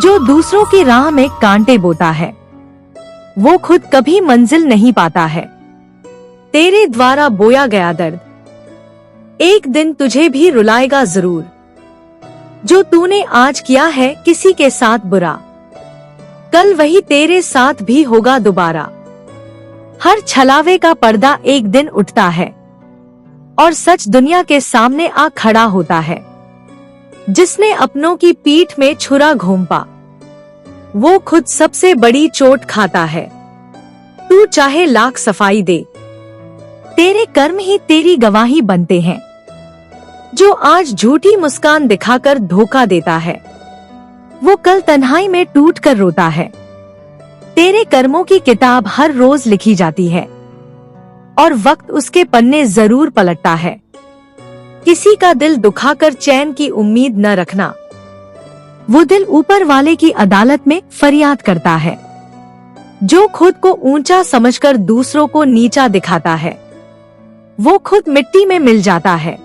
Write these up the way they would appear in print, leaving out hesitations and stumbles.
जो दूसरों की राह में कांटे बोता है, वो खुद कभी मंजिल नहीं पाता है। तेरे द्वारा बोया गया दर्द एक दिन तुझे भी रुलाएगा जरूर। जो तूने आज किया है किसी के साथ बुरा, कल वही तेरे साथ भी होगा दोबारा। हर छलावे का पर्दा एक दिन उठता है और सच दुनिया के सामने आ खड़ा होता है। जिसने अपनों की पीठ में छुरा घोंपा, वो खुद सबसे बड़ी चोट खाता है। तू चाहे लाख सफाई दे, तेरे कर्म ही तेरी गवाही बनते हैं। जो आज झूठी मुस्कान दिखाकर धोखा देता है, वो कल तन्हाई में टूट कर रोता है। तेरे कर्मों की किताब हर रोज लिखी जाती है और वक्त उसके पन्ने जरूर पलटता है। किसी का दिल दुखाकर चैन की उम्मीद न रखना, वो दिल ऊपर वाले की अदालत में फरियाद करता है। जो खुद को ऊंचा समझकर दूसरों को नीचा दिखाता है, वो खुद मिट्टी में मिल जाता है।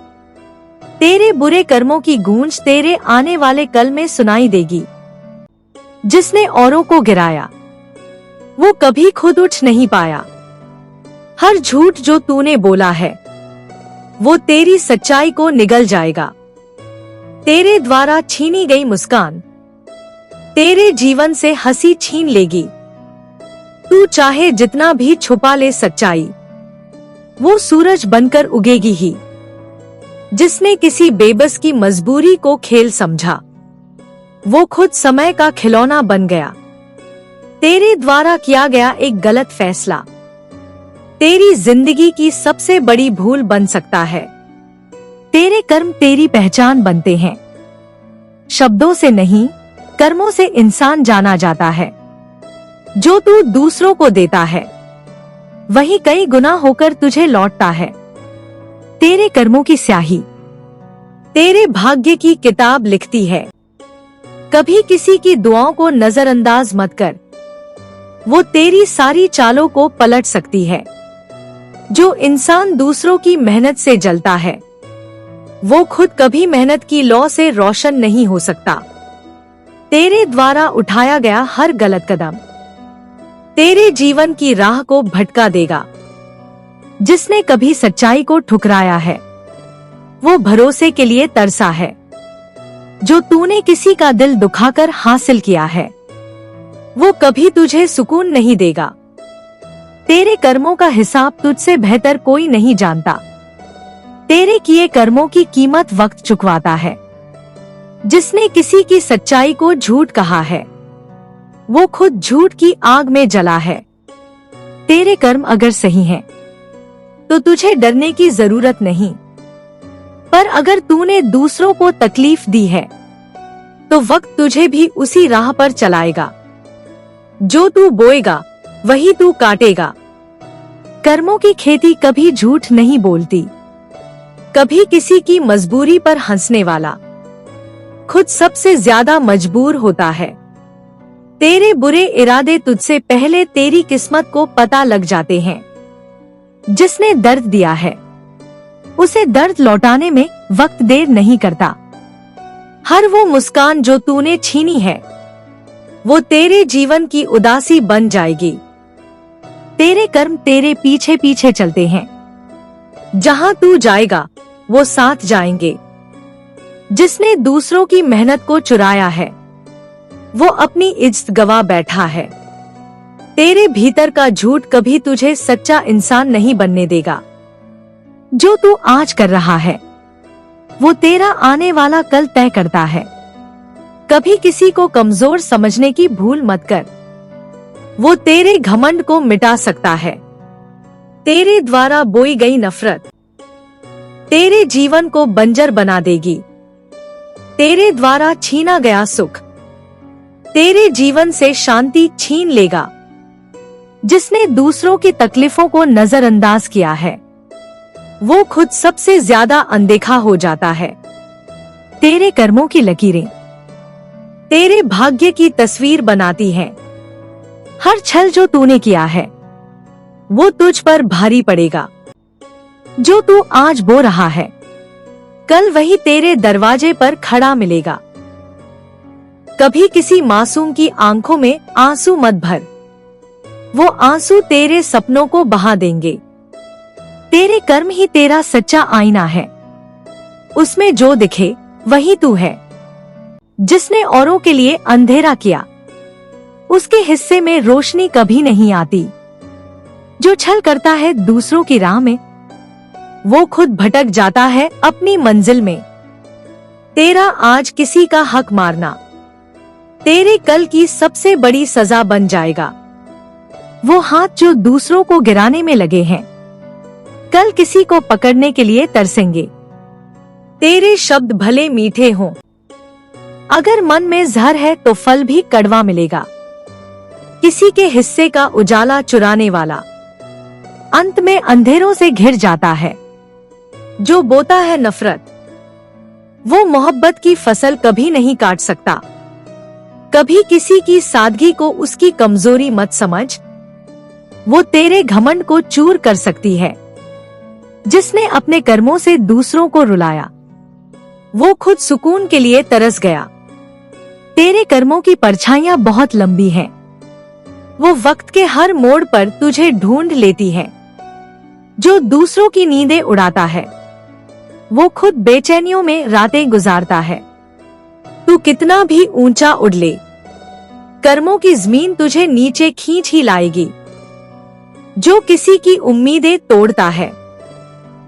तेरे बुरे कर्मों की गूंज तेरे आने वाले कल में सुनाई देगी। जिसने औरों को गिराया, वो कभी खुद उठ नहीं पाया। हर झूठ जो तूने बोला है, वो तेरी सच्चाई को निगल जाएगा। तेरे द्वारा छीनी गई मुस्कान तेरे जीवन से हंसी छीन लेगी। तू चाहे जितना भी छुपा ले सच्चाई, वो सूरज बनकर उगेगी ही। जिसने किसी बेबस की मजबूरी को खेल समझा, वो खुद समय का खिलौना बन गया। तेरे द्वारा किया गया एक गलत फैसला तेरी जिंदगी की सबसे बड़ी भूल बन सकता है। तेरे कर्म तेरी पहचान बनते हैं। शब्दों से नहीं, कर्मों से इंसान जाना जाता है। जो तू दूसरों को देता है, वही कई गुना होकर तुझे लौटता है। तेरे कर्मों की स्याही तेरे भाग्य की किताब लिखती है। कभी किसी की दुआओं को नजरअंदाज मत कर, वो तेरी सारी चालों को पलट सकती है। जो इंसान दूसरों की मेहनत से जलता है, वो खुद कभी मेहनत की लौ से रोशन नहीं हो सकता। तेरे द्वारा उठाया गया हर गलत कदम तेरे जीवन की राह को भटका देगा। जिसने कभी सच्चाई को ठुकराया है, वो भरोसे के लिए तरसा है। जो तूने किसी का दिल दुखाकर हासिल किया है, वो कभी तुझे सुकून नहीं देगा। तेरे कर्मों का हिसाब तुझसे बेहतर कोई नहीं जानता। तेरे किए कर्मों की कीमत वक्त चुकवाता है। जिसने किसी की सच्चाई को झूठ कहा है, वो खुद झूठ की आग में जला है। तेरे कर्म अगर सही हैं, तो तुझे डरने की जरूरत नहीं। पर अगर तूने दूसरों को तकलीफ दी है, तो वक्त तुझे भी उसी राह पर चलाएगा। जो तू बोएगा वही तू काटेगा। कर्मों की खेती कभी झूठ नहीं बोलती। कभी किसी की मजबूरी पर हंसने वाला खुद सबसे ज्यादा मजबूर होता है। तेरे बुरे इरादे तुझसे पहले तेरी किस्मत को पता लग जाते हैं। जिसने दर्द दिया है, उसे दर्द लौटाने में वक्त देर नहीं करता। हर वो मुस्कान जो तूने छीनी है, वो तेरे जीवन की उदासी बन जाएगी। तेरे कर्म तेरे पीछे पीछे चलते हैं। जहां तू जाएगा, वो साथ जाएंगे। जिसने दूसरों की मेहनत को चुराया है, वो अपनी इज्जत गवा बैठा है। तेरे भीतर का झूठ कभी तुझे सच्चा इंसान नहीं बनने देगा। जो तू आज कर रहा है, वो तेरा आने वाला कल तय करता है। कभी किसी को कमजोर समझने की भूल मत कर, वो तेरे घमंड को मिटा सकता है। तेरे द्वारा बोई गई नफरत तेरे जीवन को बंजर बना देगी। तेरे द्वारा छीना गया सुख तेरे जीवन से शांति छीन लेगा। जिसने दूसरों की तकलीफों को नजरअंदाज किया है, वो खुद सबसे ज्यादा अनदेखा हो जाता है। तेरे कर्मों की लकीरें तेरे भाग्य की तस्वीर बनाती हैं। हर छल जो तूने किया है, वो तुझ पर भारी पड़ेगा। जो तू आज बो रहा है, कल वही तेरे दरवाजे पर खड़ा मिलेगा। कभी किसी मासूम की आंखों में आंसू मत भर। वो आंसू तेरे सपनों को बहा देंगे। तेरे कर्म ही तेरा सच्चा आईना है। उसमें जो दिखे वही तू है। जिसने औरों के लिए अंधेरा किया, उसके हिस्से में रोशनी कभी नहीं आती। जो छल करता है दूसरों की राह में, वो खुद भटक जाता है अपनी मंजिल में। तेरा आज किसी का हक मारना तेरे कल की सबसे बड़ी सजा बन जाएगा। वो हाथ जो दूसरों को गिराने में लगे हैं, कल किसी को पकड़ने के लिए तरसेंगे। तेरे शब्द भले मीठे हों, अगर मन में जहर है तो फल भी कड़वा मिलेगा। किसी के हिस्से का उजाला चुराने वाला अंत में अंधेरों से घिर जाता है। जो बोता है नफरत, वो मोहब्बत की फसल कभी नहीं काट सकता। कभी किसी की सादगी को उसकी कमजोरी मत समझ, वो तेरे घमंड को चूर कर सकती है। जिसने अपने कर्मों से दूसरों को रुलाया, वो खुद सुकून के लिए तरस गया। तेरे कर्मों की परछाइयां बहुत लंबी हैं, वो वक्त के हर मोड़ पर तुझे ढूंढ लेती है। जो दूसरों की नींदें उड़ाता है, वो खुद बेचैनियों में रातें गुजारता है। तू कितना भी ऊंचा उड़ ले, कर्मों की जमीन तुझे नीचे खींच ही लाएगी। जो किसी की उम्मीदें तोड़ता है,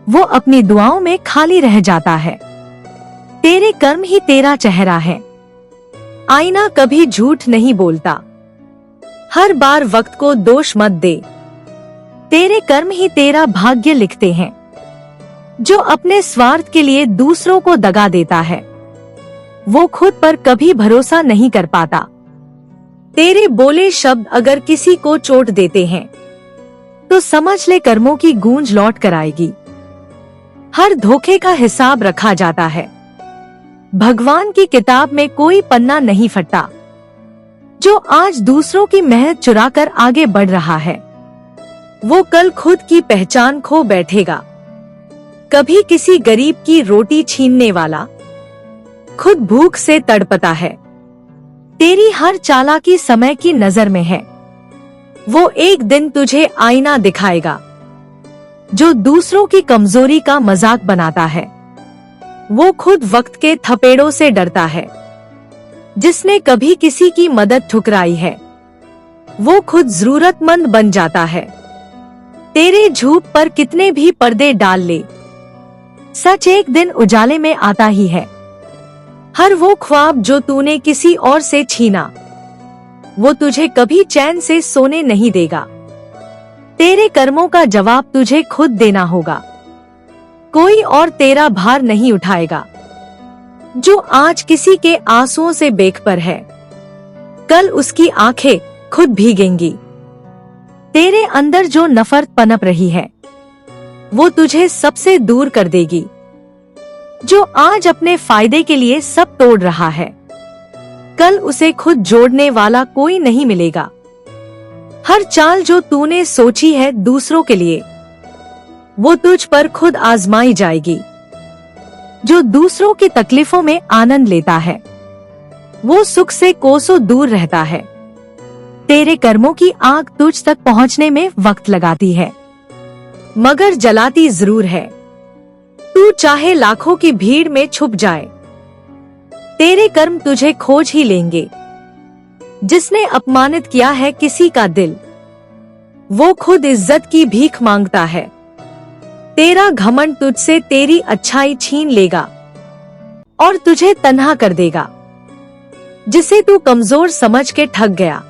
वो अपनी दुआओं में खाली रह जाता है। तेरे कर्म ही तेरा चेहरा है, आईना कभी झूठ नहीं बोलता। हर बार वक्त को दोष मत दे, तेरे कर्म ही तेरा भाग्य लिखते हैं। जो अपने स्वार्थ के लिए दूसरों को दगा देता है, वो खुद पर कभी भरोसा नहीं कर पाता। तेरे बोले शब्द अगर किसी को चोट देते हैं, तो समझ ले कर्मों की गूंज लौट कर आएगी। हर धोखे का हिसाब रखा जाता है, भगवान की किताब में कोई पन्ना नहीं फटता। जो आज दूसरों की मेहनत चुराकर आगे बढ़ रहा है, वो कल खुद की पहचान खो बैठेगा। कभी किसी गरीब की रोटी छीनने वाला खुद भूख से तड़पता है। तेरी हर चालाकी समय की नजर में है, वो एक दिन तुझे आईना दिखाएगा। जो दूसरों की कमजोरी का मजाक बनाता है, वो खुद वक्त के थपेड़ों से डरता है। जिसने कभी किसी की मदद ठुकराई है, वो खुद जरूरतमंद बन जाता है। तेरे झूठ पर कितने भी पर्दे डाल ले, सच एक दिन उजाले में आता ही है। हर वो ख्वाब जो तूने किसी और से छीना, वो तुझे कभी चैन से सोने नहीं देगा। तेरे कर्मों का जवाब तुझे खुद देना होगा, कोई और तेरा भार नहीं उठाएगा। जो आज किसी के आंसुओं से बेखबर है, कल उसकी आंखें खुद भीगेंगी। तेरे अंदर जो नफरत पनप रही है, वो तुझे सबसे दूर कर देगी। जो आज अपने फायदे के लिए सब तोड़ रहा है, कल उसे खुद जोड़ने वाला कोई नहीं मिलेगा। हर चाल जो तूने सोची है दूसरों के लिए, वो तुझ पर खुद आजमाई जाएगी। जो दूसरों की तकलीफों में आनंद लेता है, वो सुख से कोसों दूर रहता है। तेरे कर्मों की आग तुझ तक पहुंचने में वक्त लगाती है, मगर जलाती जरूर है। तू चाहे लाखों की भीड़ में छुप जाए, तेरे कर्म तुझे खोज ही लेंगे। जिसने अपमानित किया है किसी का दिल, वो खुद इज्जत की भीख मांगता है। तेरा घमंड तुझसे तेरी अच्छाई छीन लेगा और तुझे तन्हा कर देगा। जिसे तू कमजोर समझ के ठग गया,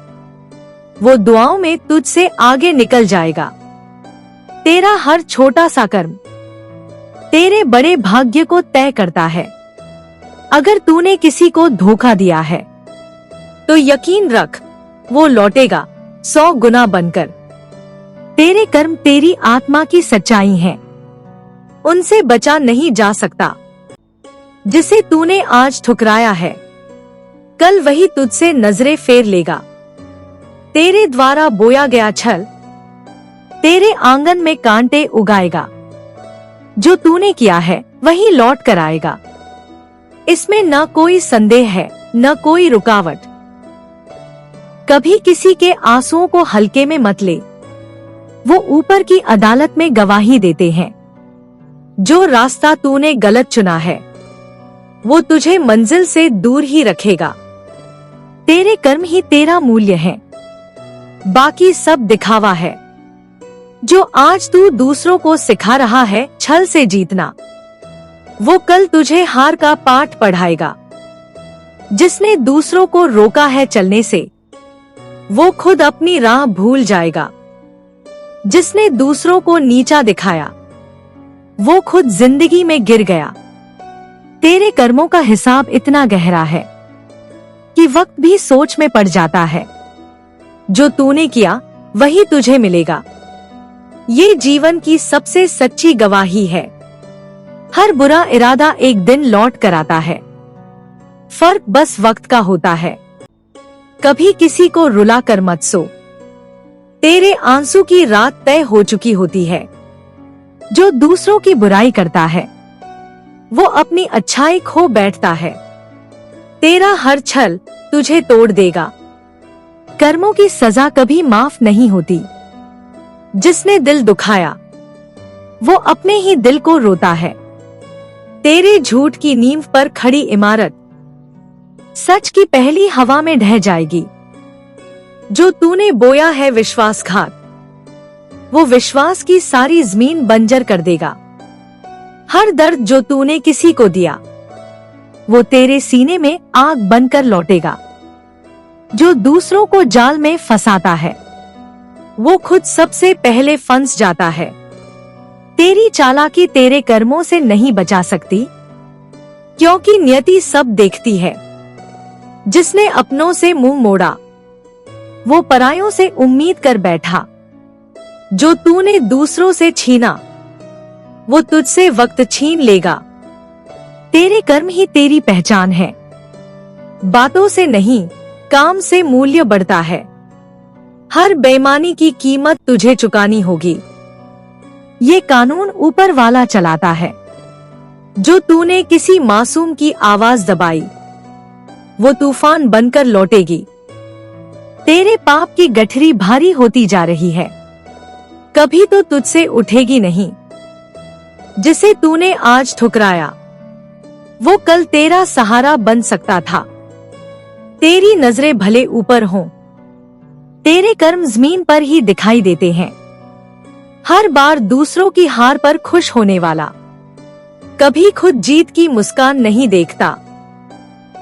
वो दुआओं में तुझसे आगे निकल जाएगा। तेरा हर छोटा सा कर्म तेरे बड़े भाग्य को तय करता है। अगर तूने किसी को धोखा दिया है, तो यकीन रख वो लौटेगा 100 गुना बनकर। तेरे कर्म तेरी आत्मा की सच्चाई हैं, उनसे बचा नहीं जा सकता। जिसे तूने आज ठुकराया है, कल वही तुझसे नजरें फेर लेगा। तेरे द्वारा बोया गया छल तेरे आंगन में कांटे उगाएगा। जो तूने किया है वही लौट कर आएगा, इसमें ना कोई संदेह है। न कोई रुकावट। कभी किसी के आंसुओं को हल्के में मत ले, वो ऊपर की अदालत में गवाही देते हैं। जो रास्ता तूने गलत चुना है वो तुझे मंजिल से दूर ही रखेगा। तेरे कर्म ही तेरा मूल्य है, बाकी सब दिखावा है। जो आज तू दूसरों को सिखा रहा है छल से जीतना, वो कल तुझे हार का पाठ पढ़ाएगा। जिसने दूसरों को रोका है चलने से, वो खुद अपनी राह भूल जाएगा। जिसने दूसरों को नीचा दिखाया, वो खुद जिंदगी में गिर गया। तेरे कर्मों का हिसाब इतना गहरा है कि वक्त भी सोच में पड़ जाता है। जो तूने किया वही तुझे मिलेगा, ये जीवन की सबसे सच्ची गवाही है। हर बुरा इरादा एक दिन लौट कर आता है, फर्क बस वक्त का होता है। कभी किसी को रुला कर मत सो, तेरे आंसू की रात तय हो चुकी होती है। जो दूसरों की बुराई करता है वो अपनी अच्छाई खो बैठता है। तेरा हर छल तुझे तोड़ देगा। कर्मों की सजा कभी माफ नहीं होती। जिसने दिल दुखाया वो अपने ही दिल को रोता है। तेरे झूठ की नींव पर खड़ी इमारत सच की पहली हवा में ढह जाएगी। जो तूने बोया है विश्वासघात, वो विश्वास की सारी जमीन बंजर कर देगा। हर दर्द जो तूने किसी को दिया, वो तेरे सीने में आग बनकर लौटेगा। जो दूसरों को जाल में फंसाता है, वो खुद सबसे पहले फंस जाता है। तेरी चालाकी तेरे कर्मों से नहीं बचा सकती, क्योंकि नियति सब देखती है। जिसने अपनों से मुंह मोड़ा, वो परायों से उम्मीद कर बैठा। जो तूने दूसरों से छीना, वो तुझसे वक्त छीन लेगा। तेरे कर्म ही तेरी पहचान है। बातों से नहीं, काम से मूल्य बढ़ता है। हर बेईमानी की कीमत तुझे चुकानी होगी। ये कानून ऊपर वाला चलाता है। जो तूने किसी मासूम की आवाज दबाई, वो तूफान बनकर लौटेगी। तेरे पाप की गठरी भारी होती जा रही है, कभी तो तुझसे उठेगी नहीं। जिसे तूने आज ठुकराया, वो कल तेरा सहारा बन सकता था। तेरी नजरें भले ऊपर हों, तेरे कर्म जमीन पर ही दिखाई देते हैं। हर बार दूसरों की हार पर खुश होने वाला कभी खुद जीत की मुस्कान नहीं देखता।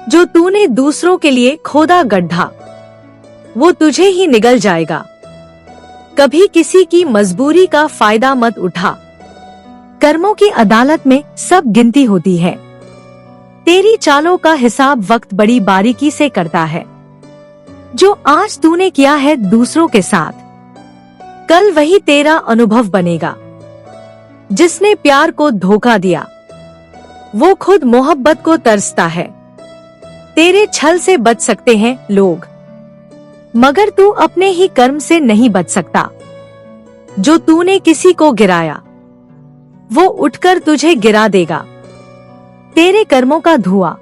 जो तूने दूसरों के लिए खोदा गड्ढा, वो तुझे ही निगल जाएगा। कभी किसी की मजबूरी का फायदा मत उठा। कर्मों की अदालत में सब गिनती होती है। तेरी चालों का हिसाब वक्त बड़ी बारीकी से करता है। जो आज तूने किया है दूसरों के साथ, कल वही तेरा अनुभव बनेगा। जिसने प्यार को धोखा दिया, वो खुद मोहब्बत को तरसता है। तेरे छल से बच सकते हैं लोग, मगर तू अपने ही कर्म से नहीं बच सकता। जो तूने किसी को गिराया, वो उठकर तुझे गिरा देगा। तेरे कर्मों का धुआं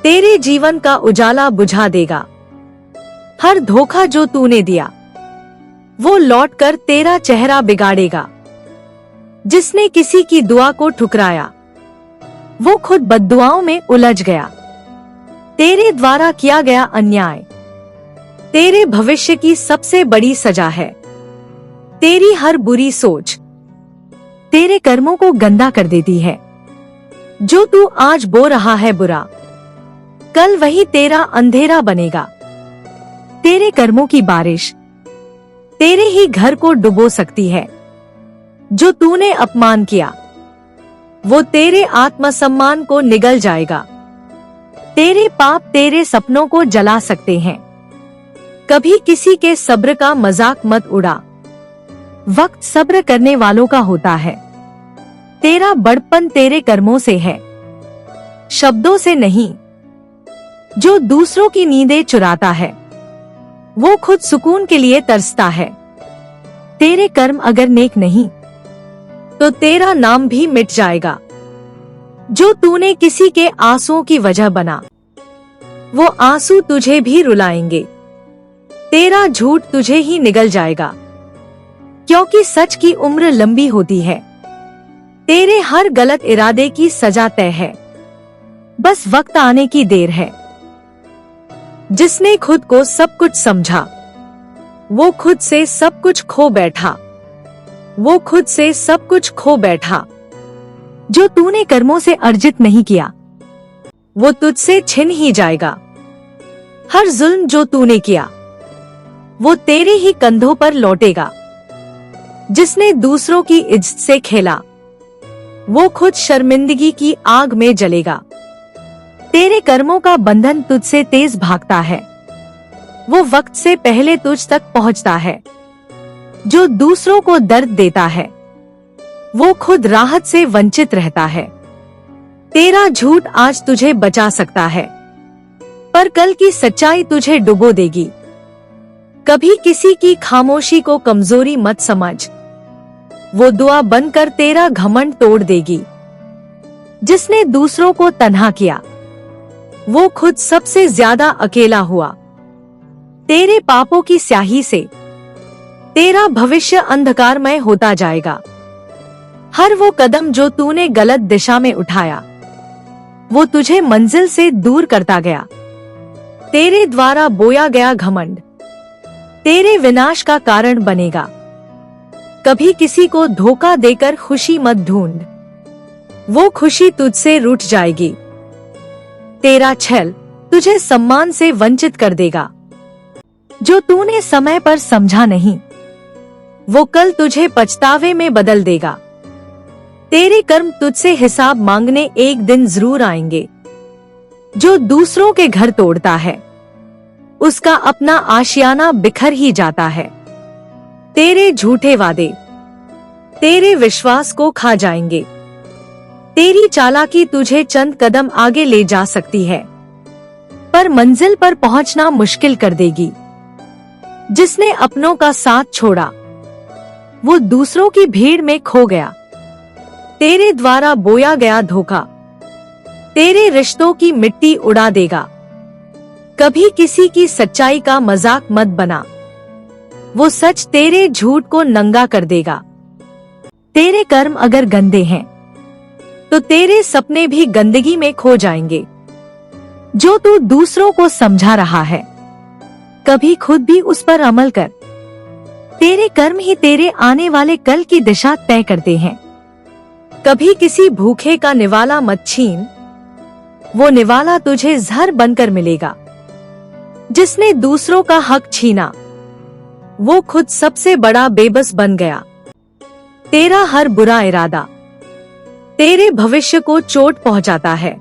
तेरे जीवन का उजाला बुझा देगा। हर धोखा जो तूने दिया, वो लौटकर तेरा चेहरा बिगाड़ेगा। जिसने किसी की दुआ को ठुकराया, वो खुद बद्दुआओं में उलझ गया। तेरे द्वारा किया गया अन्याय तेरे भविष्य की सबसे बड़ी सजा है। तेरी हर बुरी सोच तेरे कर्मों को गंदा कर देती है। जो तू आज बो रहा है बुरा, कल वही तेरा अंधेरा बनेगा। तेरे कर्मों की बारिश तेरे ही घर को डुबो सकती है। जो तूने अपमान किया, वो तेरे आत्मसम्मान को निगल जाएगा। तेरे पाप तेरे सपनों को जला सकते हैं। कभी किसी के सब्र का मजाक मत उड़ा। वक्त सब्र करने वालों का होता है। तेरा बड़पन तेरे कर्मों से है, शब्दों से नहीं। जो दूसरों की नींदें चुराता है, वो खुद सुकून के लिए तरसता है। तेरे कर्म अगर नेक नहीं, तो तेरा नाम भी मिट जाएगा। जो तूने किसी के आंसुओं की वजह बना, वो आंसू तुझे भी रुलाएंगे। तेरा झूठ तुझे ही निगल जाएगा, क्योंकि सच की उम्र लंबी होती है। तेरे हर गलत इरादे की सजा तय है, बस वक्त आने की देर है। जिसने खुद को सब कुछ समझा, वो खुद से सब कुछ खो बैठा। वो खुद से सब कुछ खो बैठा। जो तूने कर्मों से अर्जित नहीं किया, वो तुझसे छिन ही जाएगा। हर जुल्म जो तूने किया, वो तेरे ही कंधों पर लौटेगा। जिसने दूसरों की इज्जत से खेला, वो खुद शर्मिंदगी की आग में जलेगा। तेरे कर्मों का बंधन तुझसे तेज भागता है, वो वक्त से पहले तुझ तक पहुंचता है। जो दूसरों को दर्द देता है, वो खुद राहत से वंचित रहता है। तेरा झूठ आज तुझे बचा सकता है, पर कल की सच्चाई तुझे डुबो देगी। कभी किसी की खामोशी को कमजोरी मत समझ, वो दुआ बनकर तेरा घमंड तोड़ देगी। जिसने दूसरों को तन्हा किया, वो खुद सबसे ज्यादा अकेला हुआ। तेरे पापों की स्याही से तेरा भविष्य अंधकारमय होता जाएगा। हर वो कदम जो तूने गलत दिशा में उठाया, वो तुझे मंजिल से दूर करता गया। तेरे द्वारा बोया गया घमंड तेरे विनाश का कारण बनेगा। कभी किसी को धोखा देकर खुशी मत ढूंढ, वो खुशी तुझसे रूठ जाएगी। तेरा छल तुझे सम्मान से वंचित कर देगा। जो तूने समय पर समझा नहीं, वो कल तुझे पछतावे में बदल देगा। तेरे कर्म तुझसे हिसाब मांगने एक दिन जरूर आएंगे। जो दूसरों के घर तोड़ता है, उसका अपना आशियाना बिखर ही जाता है। तेरे झूठे वादे तेरे विश्वास को खा जाएंगे। तेरी चालाकी तुझे चंद कदम आगे ले जा सकती है, पर मंजिल पर पहुंचना मुश्किल कर देगी। जिसने अपनों का साथ छोड़ा, वो दूसरों की भीड़ में खो गया। तेरे द्वारा बोया गया धोखा तेरे रिश्तों की मिट्टी उड़ा देगा। कभी किसी की सच्चाई का मजाक मत बना, वो सच तेरे झूठ को नंगा कर देगा। तेरे कर्म अगर गंदे हैं, तो तेरे सपने भी गंदगी में खो जाएंगे। जो तू दूसरों को समझा रहा है, कभी खुद भी उस पर अमल कर। तेरे कर्म ही तेरे आने वाले कल की दिशा तय करते हैं। कभी किसी भूखे का निवाला मत छीन, वो निवाला तुझे जहर बनकर मिलेगा। जिसने दूसरों का हक छीना, वो खुद सबसे बड़ा बेबस बन गया। तेरा हर बुरा इरादा तेरे भविष्य को चोट पहुंचाता है।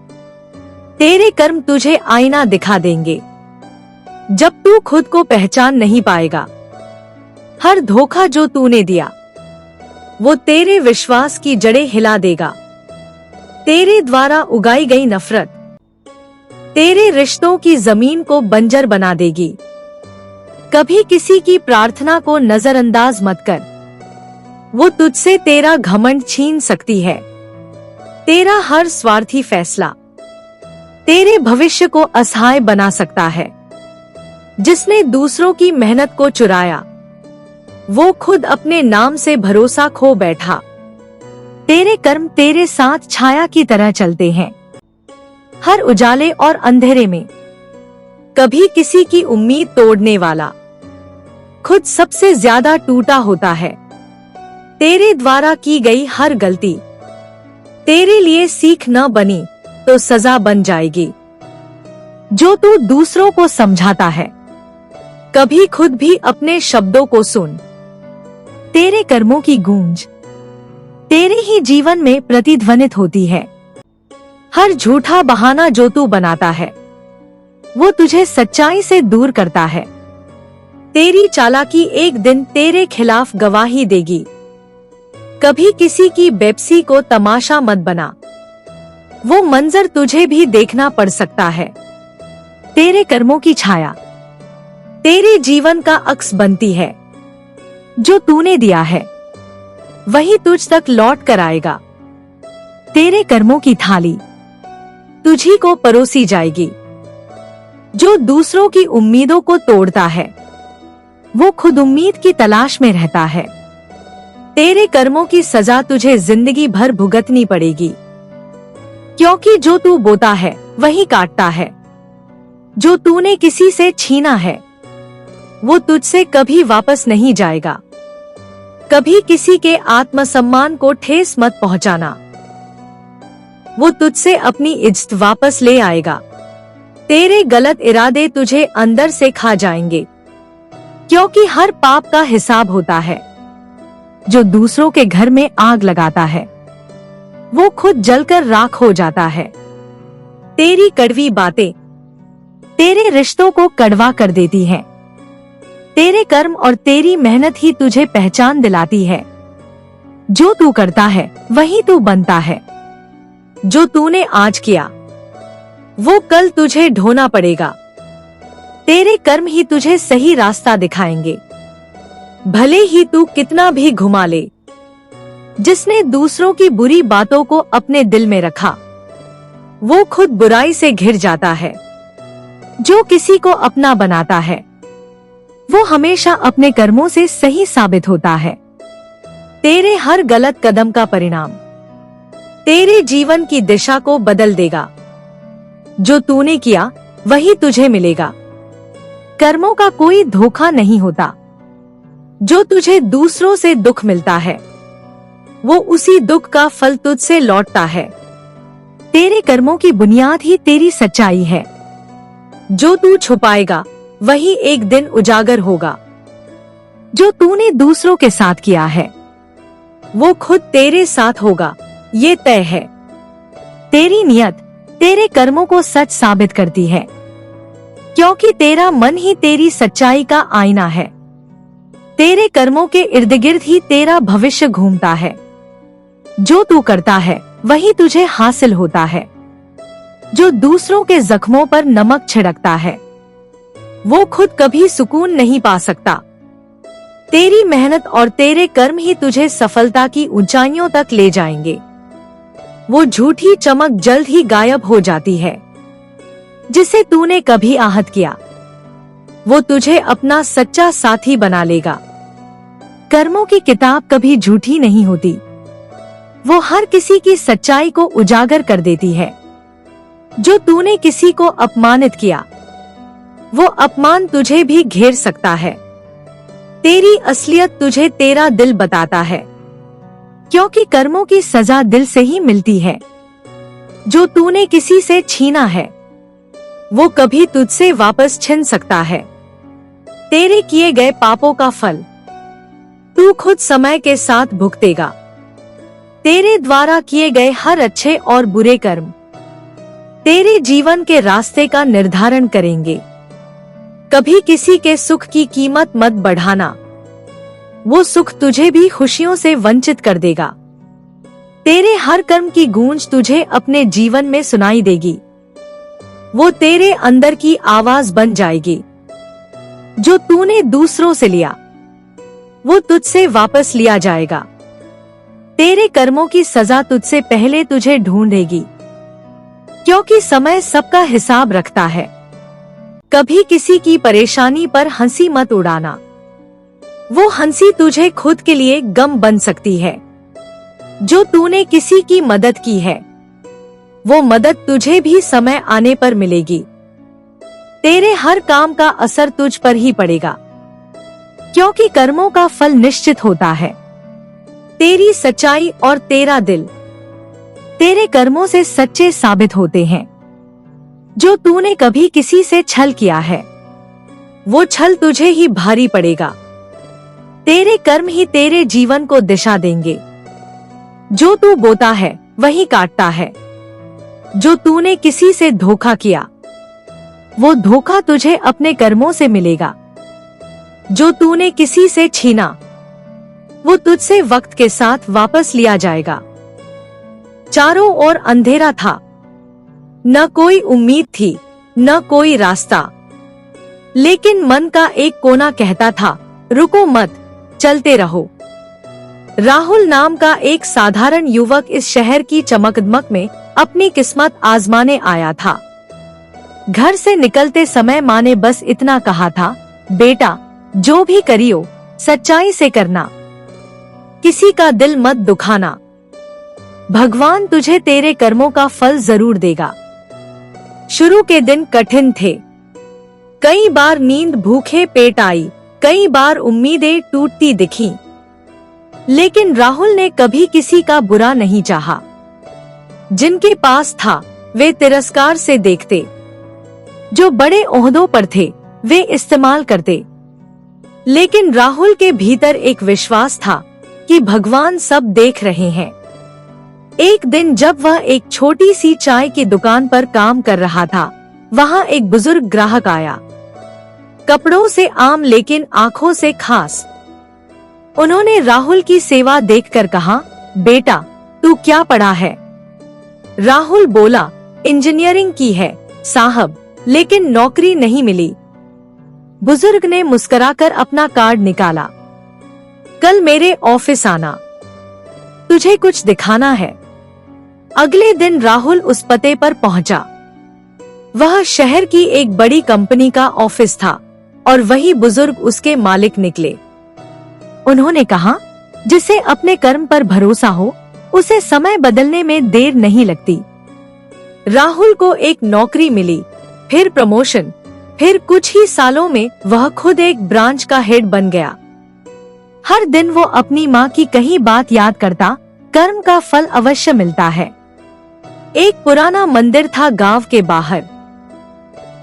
तेरे कर्म तुझे आईना दिखा देंगे। जब तू खुद को पहचान नहीं पाएगा, हर धोखा जो तूने दिया, वो तेरे विश्वास की जड़ें हिला देगा। तेरे द्वारा उगाई गई नफरत तेरे रिश्तों की जमीन को बंजर बना देगी। कभी किसी की प्रार्थना को नजरअंदाज मत कर, वो तुझसे तेरा घमंड छीन सकती है। तेरा हर स्वार्थी फैसला तेरे भविष्य को असहाय बना सकता है। जिसने दूसरों की मेहनत को चुराया, वो खुद अपने नाम से भरोसा खो बैठा। तेरे कर्म तेरे साथ छाया की तरह चलते हैं, हर उजाले और अंधेरे में। कभी किसी की उम्मीद तोड़ने वाला खुद सबसे ज्यादा टूटा होता है। तेरे द्वारा की गई हर गलती तेरे लिए सीख न बनी तो सजा बन जाएगी। जो तू दूसरों को समझाता है, कभी खुद भी अपने शब्दों को सुन। तेरे कर्मों की गूंज तेरे ही जीवन में प्रतिध्वनित होती है। हर झूठा बहाना जो तू बनाता है, वो तुझे सच्चाई से दूर करता है। तेरी चालाकी एक दिन तेरे खिलाफ गवाही देगी। कभी किसी की बेपसी को तमाशा मत बना, वो मंजर तुझे भी देखना पड़ सकता है। तेरे कर्मों की छाया तेरे जीवन का अक्स बनती है। जो तूने दिया है, वही तुझ तक लौट कर आएगा। तेरे कर्मों की थाली तुझी को परोसी जाएगी। जो दूसरों की उम्मीदों को तोड़ता है वो खुद उम्मीद की तलाश में रहता है। तेरे कर्मों की सजा तुझे जिंदगी भर भुगतनी पड़ेगी, क्योंकि जो तू बोता है वही काटता है। जो तूने किसी से छीना है वो तुझसे कभी वापस नहीं जाएगा। कभी किसी के आत्मसम्मान को ठेस मत पहुंचाना, वो तुझसे अपनी इज्जत वापस ले आएगा। तेरे गलत इरादे तुझे अंदर से खा जाएंगे, क्योंकि हर पाप का हिसाब होता है। जो दूसरों के घर में आग लगाता है वो खुद जलकर राख हो जाता है। तेरी कड़वी बातें तेरे रिश्तों को कड़वा कर देती हैं। तेरे कर्म और तेरी मेहनत ही तुझे पहचान दिलाती है। जो तू करता है वही तू बनता है। जो तूने आज किया वो कल तुझे ढोना पड़ेगा। तेरे कर्म ही तुझे सही रास्ता दिखाएंगे, भले ही तू कितना भी घुमा ले। जिसने दूसरों की बुरी बातों को अपने दिल में रखा वो खुद बुराई से घिर जाता है। जो किसी को अपना बनाता है वो हमेशा अपने कर्मों से सही साबित होता है। तेरे हर गलत कदम का परिणाम तेरे जीवन की दिशा को बदल देगा। जो तूने किया वही तुझे मिलेगा। कर्मों का कोई धोखा नहीं होता। जो तुझे दूसरों से दुख मिलता है वो उसी दुख का फल तुझसे लौटता है। तेरे कर्मों की बुनियाद ही तेरी सच्चाई है। जो तू छुपाएगा वही एक दिन उजागर होगा। जो तूने दूसरों के साथ किया है वो खुद तेरे साथ होगा, ये तय है। तेरी नियत तेरे कर्मों को सच साबित करती है, क्योंकि तेरा मन ही तेरी सच्चाई का आईना है। तेरे कर्मों के इर्द गिर्द ही तेरा भविष्य घूमता है। जो तू करता है वही तुझे हासिल होता है। जो दूसरों के जख्मों पर नमक छिड़कता है वो खुद कभी सुकून नहीं पा सकता। तेरी मेहनत और तेरे कर्म ही तुझे सफलता की ऊंचाइयों तक ले जाएंगे। वो झूठी चमक जल्द ही गायब हो जाती है। जिसे तूने कभी आहत किया वो तुझे अपना सच्चा साथी बना लेगा। कर्मों की किताब कभी झूठी नहीं होती, वो हर किसी की सच्चाई को उजागर कर देती है। जो तूने किसी को अपमानित किया वो अपमान तुझे भी घेर सकता है। तेरी असलियत तुझे तेरा दिल बताता है, क्योंकि कर्मों की सजा दिल से ही मिलती है। जो तूने किसी से छीना है वो कभी तुझसे वापस छिन सकता है। तेरे किए गए पापों का फल तू खुद समय के साथ भुगतेगा। तेरे द्वारा किए गए हर अच्छे और बुरे कर्म तेरे जीवन के रास्ते का निर्धारण करेंगे। कभी किसी के सुख की कीमत मत बढ़ाना, वो सुख तुझे भी खुशियों से वंचित कर देगा। तेरे हर कर्म की गूंज तुझे अपने जीवन में सुनाई देगी, वो तेरे अंदर की आवाज बन जाएगी। जो तूने दूसरों से लिया वो तुझसे वापस लिया जाएगा। तेरे कर्मों की सजा तुझसे पहले तुझे ढूंढेगी, क्योंकि समय सबका हिसाब रखता है। कभी किसी की परेशानी पर हंसी मत उड़ाना, वो हंसी तुझे खुद के लिए गम बन सकती है। जो तूने किसी की मदद की है वो मदद तुझे भी समय आने पर मिलेगी। तेरे हर काम का असर तुझ पर ही पड़ेगा, क्योंकि कर्मों का फल निश्चित होता है। तेरी सच्चाई और तेरा दिल तेरे कर्मों से सच्चे साबित होते हैं। जो तूने कभी किसी से छल किया है वो छल तुझे ही भारी पड़ेगा। तेरे कर्म ही तेरे जीवन को दिशा देंगे। जो तू बोता है वही काटता है। जो तूने किसी से धोखा किया वो धोखा तुझे अपने कर्मों से मिलेगा। जो तूने किसी से छीना वो तुझसे वक्त के साथ वापस लिया जाएगा। चारों ओर अंधेरा था, न कोई उम्मीद थी न कोई रास्ता, लेकिन मन का एक कोना कहता था, रुको मत, चलते रहो। राहुल नाम का एक साधारण युवक इस शहर की चमकदमक में अपनी किस्मत आजमाने आया था। घर से निकलते समय माँ ने बस इतना कहा था, बेटा जो भी करियो सच्चाई से करना, किसी का दिल मत दुखाना, भगवान तुझे तेरे कर्मों का फल जरूर देगा। शुरू के दिन कठिन थे। कई बार नींद भूखे पेट आई, कई बार उम्मीदें टूटती दिखी, लेकिन राहुल ने कभी किसी का बुरा नहीं चाहा। जिनके पास था वे तिरस्कार से देखते, जो बड़े ओहदों पर थे वे इस्तेमाल करते, लेकिन राहुल के भीतर एक विश्वास था कि भगवान सब देख रहे हैं। एक दिन जब वह एक छोटी सी चाय की दुकान पर काम कर रहा था, वहां एक बुजुर्ग ग्राहक आया, कपड़ों से आम लेकिन आंखों से खास। उन्होंने राहुल की सेवा देखकर कहा, बेटा तू क्या पढ़ा है? राहुल बोला, इंजीनियरिंग की है साहब, लेकिन नौकरी नहीं मिली। बुजुर्ग ने मुस्कुराकर अपना कार्ड निकाला, कल मेरे ऑफिस आना, तुझे कुछ दिखाना है। अगले दिन राहुल उस पते पर पहुंचा। वह शहर की एक बड़ी कंपनी का ऑफिस था और वही बुजुर्ग उसके मालिक निकले। उन्होंने कहा, जिसे अपने कर्म पर भरोसा हो उसे समय बदलने में देर नहीं लगती। राहुल को एक नौकरी मिली, फिर प्रमोशन, फिर कुछ ही सालों में वह खुद एक ब्रांच का हेड बन गया। हर दिन वो अपनी माँ की कही बात याद करता, कर्म का फल अवश्य मिलता है। एक पुराना मंदिर था गांव के बाहर,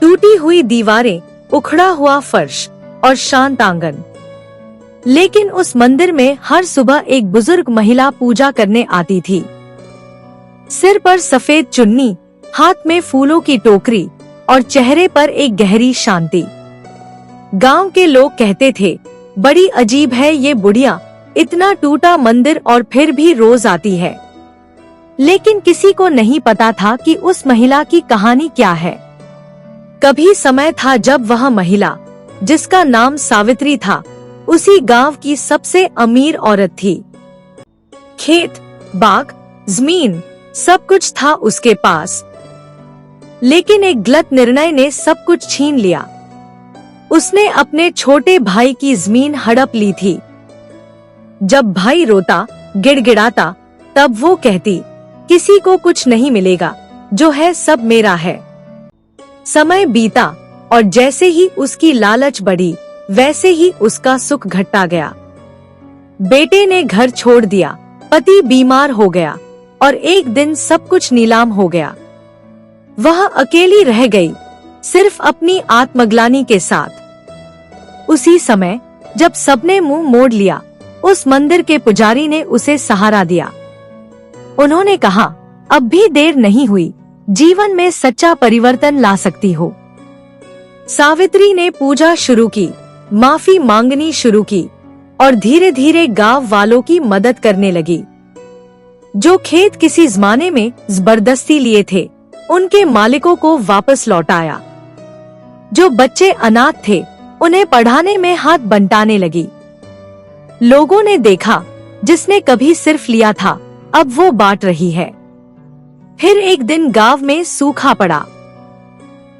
टूटी हुई दीवारें, उखड़ा हुआ फर्श और शांत आंगन। लेकिन उस मंदिर में हर सुबह एक बुजुर्ग महिला पूजा करने आती थी। सिर पर सफेद चुन्नी, हाथ में फूलों की टोकरी और चेहरे पर एक गहरी शांति। गांव के लोग कहते थे, बड़ी अजीब है ये बुढ़िया, इतना टूटा मंदिर और फिर भी रोज आती है। लेकिन किसी को नहीं पता था कि उस महिला की कहानी क्या है। कभी समय था जब वह महिला, जिसका नाम सावित्री था, उसी गांव की सबसे अमीर औरत थी। खेत, बाग, जमीन, सब कुछ था उसके पास। लेकिन एक गलत निर्णय ने सब कुछ छीन लिया। उसने अपने छोटे भाई की जमीन हड़प ली थी। जब भाई रोता, गिड़गिड़ाता, तब वो कहती, किसी को कुछ नहीं मिलेगा, जो है सब मेरा है। समय बीता और जैसे ही उसकी लालच बढ़ी, वैसे ही उसका सुख घटता गया। बेटे ने घर छोड़ दिया, पति बीमार हो गया और एक दिन सब कुछ नीलाम हो गया। वह अकेली रह गई, सिर्फ अपनी आत्मग्लानि के साथ। उसी समय जब सबने मुंह मोड़ लिया, उस मंदिर के पुजारी ने उसे सहारा दिया। उन्होंने कहा, अब भी देर नहीं हुई, जीवन में सच्चा परिवर्तन ला सकती हो। सावित्री ने पूजा शुरू की, माफी मांगनी शुरू की और धीरे धीरे गांव वालों की मदद करने लगी। जो खेत किसी जमाने में जबरदस्ती लिए थे, उनके मालिकों को वापस लौटाया। जो बच्चे अनाथ थे, उन्हें पढ़ाने में हाथ बंटाने लगी। लोगों ने देखा, जिसने कभी सिर्फ लिया था, अब वो बांट रही है। फिर एक दिन गांव में सूखा पड़ा।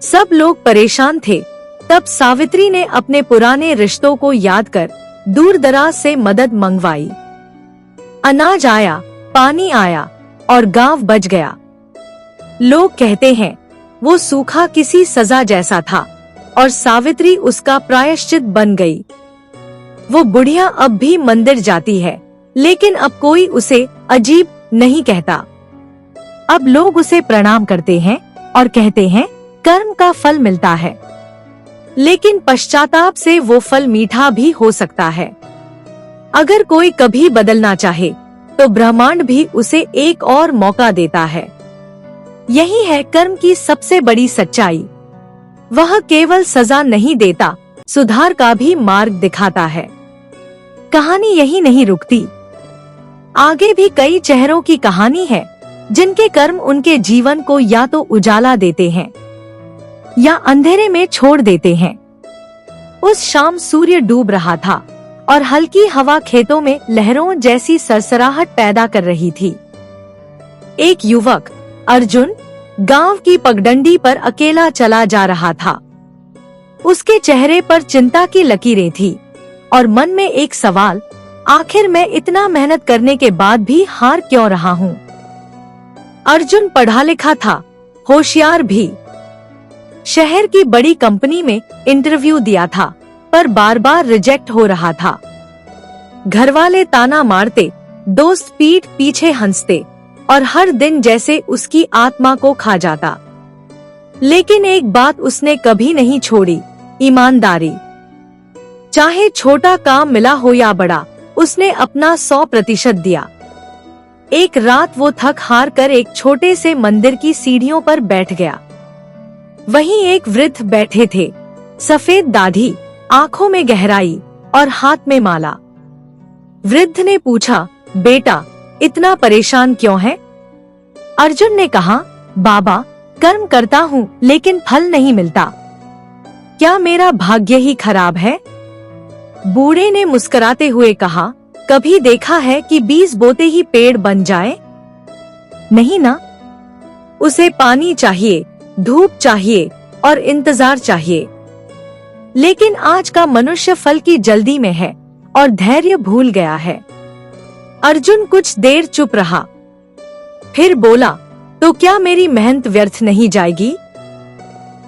सब लोग परेशान थे। तब सावित्री ने अपने पुराने रिश्तों को याद कर दूर दराज से मदद मंगवाई। अनाज आया, पानी आया और गांव बच गया। लोग कहते हैं, वो सूखा किसी सजा जैसा था और सावित्री उसका प्रायश्चित बन गई। वो बुढ़िया अब भी मंदिर जाती है, लेकिन अब कोई उसे अजीब नहीं कहता। अब लोग उसे प्रणाम करते हैं और कहते हैं, कर्म का फल मिलता है, लेकिन पश्चाताप से वो फल मीठा भी हो सकता है। अगर कोई कभी बदलना चाहे, तो ब्रह्मांड भी उसे एक और मौका देता है। यही है कर्म की सबसे बड़ी सच्चाई। वह केवल सजा नहीं देता, सुधार का भी मार्ग दिखाता है। कहानी यही नहीं रुकती। आगे भी कई चेहरों की कहानी है, जिनके कर्म उनके जीवन को या तो उजाला देते हैं या अंधेरे में छोड़ देते हैं। उस शाम सूर्य डूब रहा था और हल्की हवा खेतों में लहरों जैसी सरसराहट पैदा कर रही थी। एक युवक, अर्जुन, गांव की पगडंडी पर अकेला चला जा रहा था। उसके चेहरे पर चिंता की लकीरें थी और मन में एक सवाल, आखिर मैं इतना मेहनत करने के बाद भी हार क्यों रहा हूँ। अर्जुन पढ़ा लिखा था, होशियार भी। शहर की बड़ी कंपनी में इंटरव्यू दिया था, पर बार बार रिजेक्ट हो रहा था। घरवाले ताना मारते, दोस्त पीठ पीछे हंसते और हर दिन जैसे उसकी आत्मा को खा जाता। लेकिन एक बात उसने कभी नहीं छोड़ी, ईमानदारी। चाहे छोटा काम मिला हो या बड़ा, उसने अपना 100% दिया। एक रात वो थक हार कर एक छोटे से मंदिर की सीढ़ियों पर बैठ गया। वहीं एक वृद्ध बैठे थे, सफेद दाढ़ी, आंखों में गहराई और हाथ में माला। वृद्ध ने पूछा, बेटा इतना परेशान क्यों है? अर्जुन ने कहा, बाबा कर्म करता हूँ लेकिन फल नहीं मिलता। क्या मेरा भाग्य ही खराब है? बूढ़े ने मुस्कुराते हुए कहा, कभी देखा है कि बीज बोते ही पेड़ बन जाए? नहीं ना। उसे पानी चाहिए, धूप चाहिए और इंतजार चाहिए। लेकिन आज का मनुष्य फल की जल्दी में है और धैर्य भूल गया है। अर्जुन कुछ देर चुप रहा, फिर बोला, तो क्या मेरी मेहनत व्यर्थ नहीं जाएगी?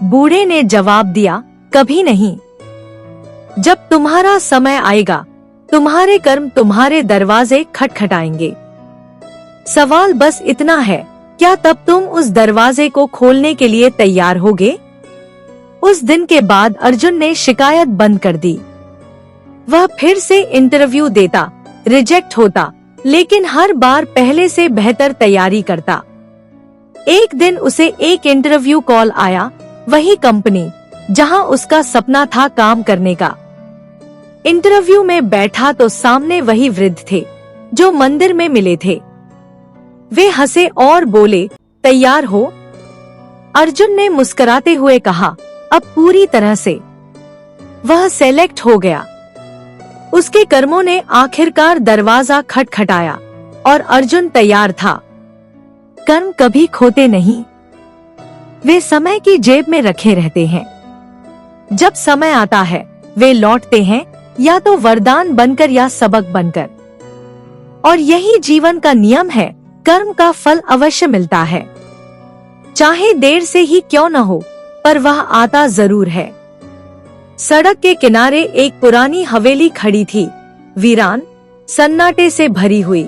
बूढ़े ने जवाब दिया, कभी नहीं। जब तुम्हारा समय आएगा, तुम्हारे कर्म तुम्हारे दरवाजे खटखटाएंगे। सवाल बस इतना है, क्या तब तुम उस दरवाजे को खोलने के लिए तैयार होगे? उस दिन के बाद अर्जुन ने शिकायत बंद कर दी। वह फिर से इंटरव्यू देता, रिजेक्ट होता, लेकिन हर बार पहले से बेहतर तैयारी करता। एक दिन उसे एक इंटरव्यू कॉल आया, वही कंपनी जहां उसका सपना था काम करने का। इंटरव्यू में बैठा तो सामने वही वृद्ध थे जो मंदिर में मिले थे। वे हंसे और बोले, तैयार हो? अर्जुन ने मुस्कुराते हुए कहा, अब पूरी तरह से। वह सेलेक्ट हो गया। उसके कर्मों ने आखिरकार दरवाजा खटखटाया और अर्जुन तैयार था। कर्म कभी खोते नहीं, वे समय की जेब में रखे रहते हैं। जब समय आता है वे लौटते हैं, या तो वरदान बनकर या सबक बनकर। और यही जीवन का नियम है, कर्म का फल अवश्य मिलता है, चाहे देर से ही क्यों न हो, पर वह आता जरूर है। सड़क के किनारे एक पुरानी हवेली खड़ी थी, वीरान, सन्नाटे से भरी हुई।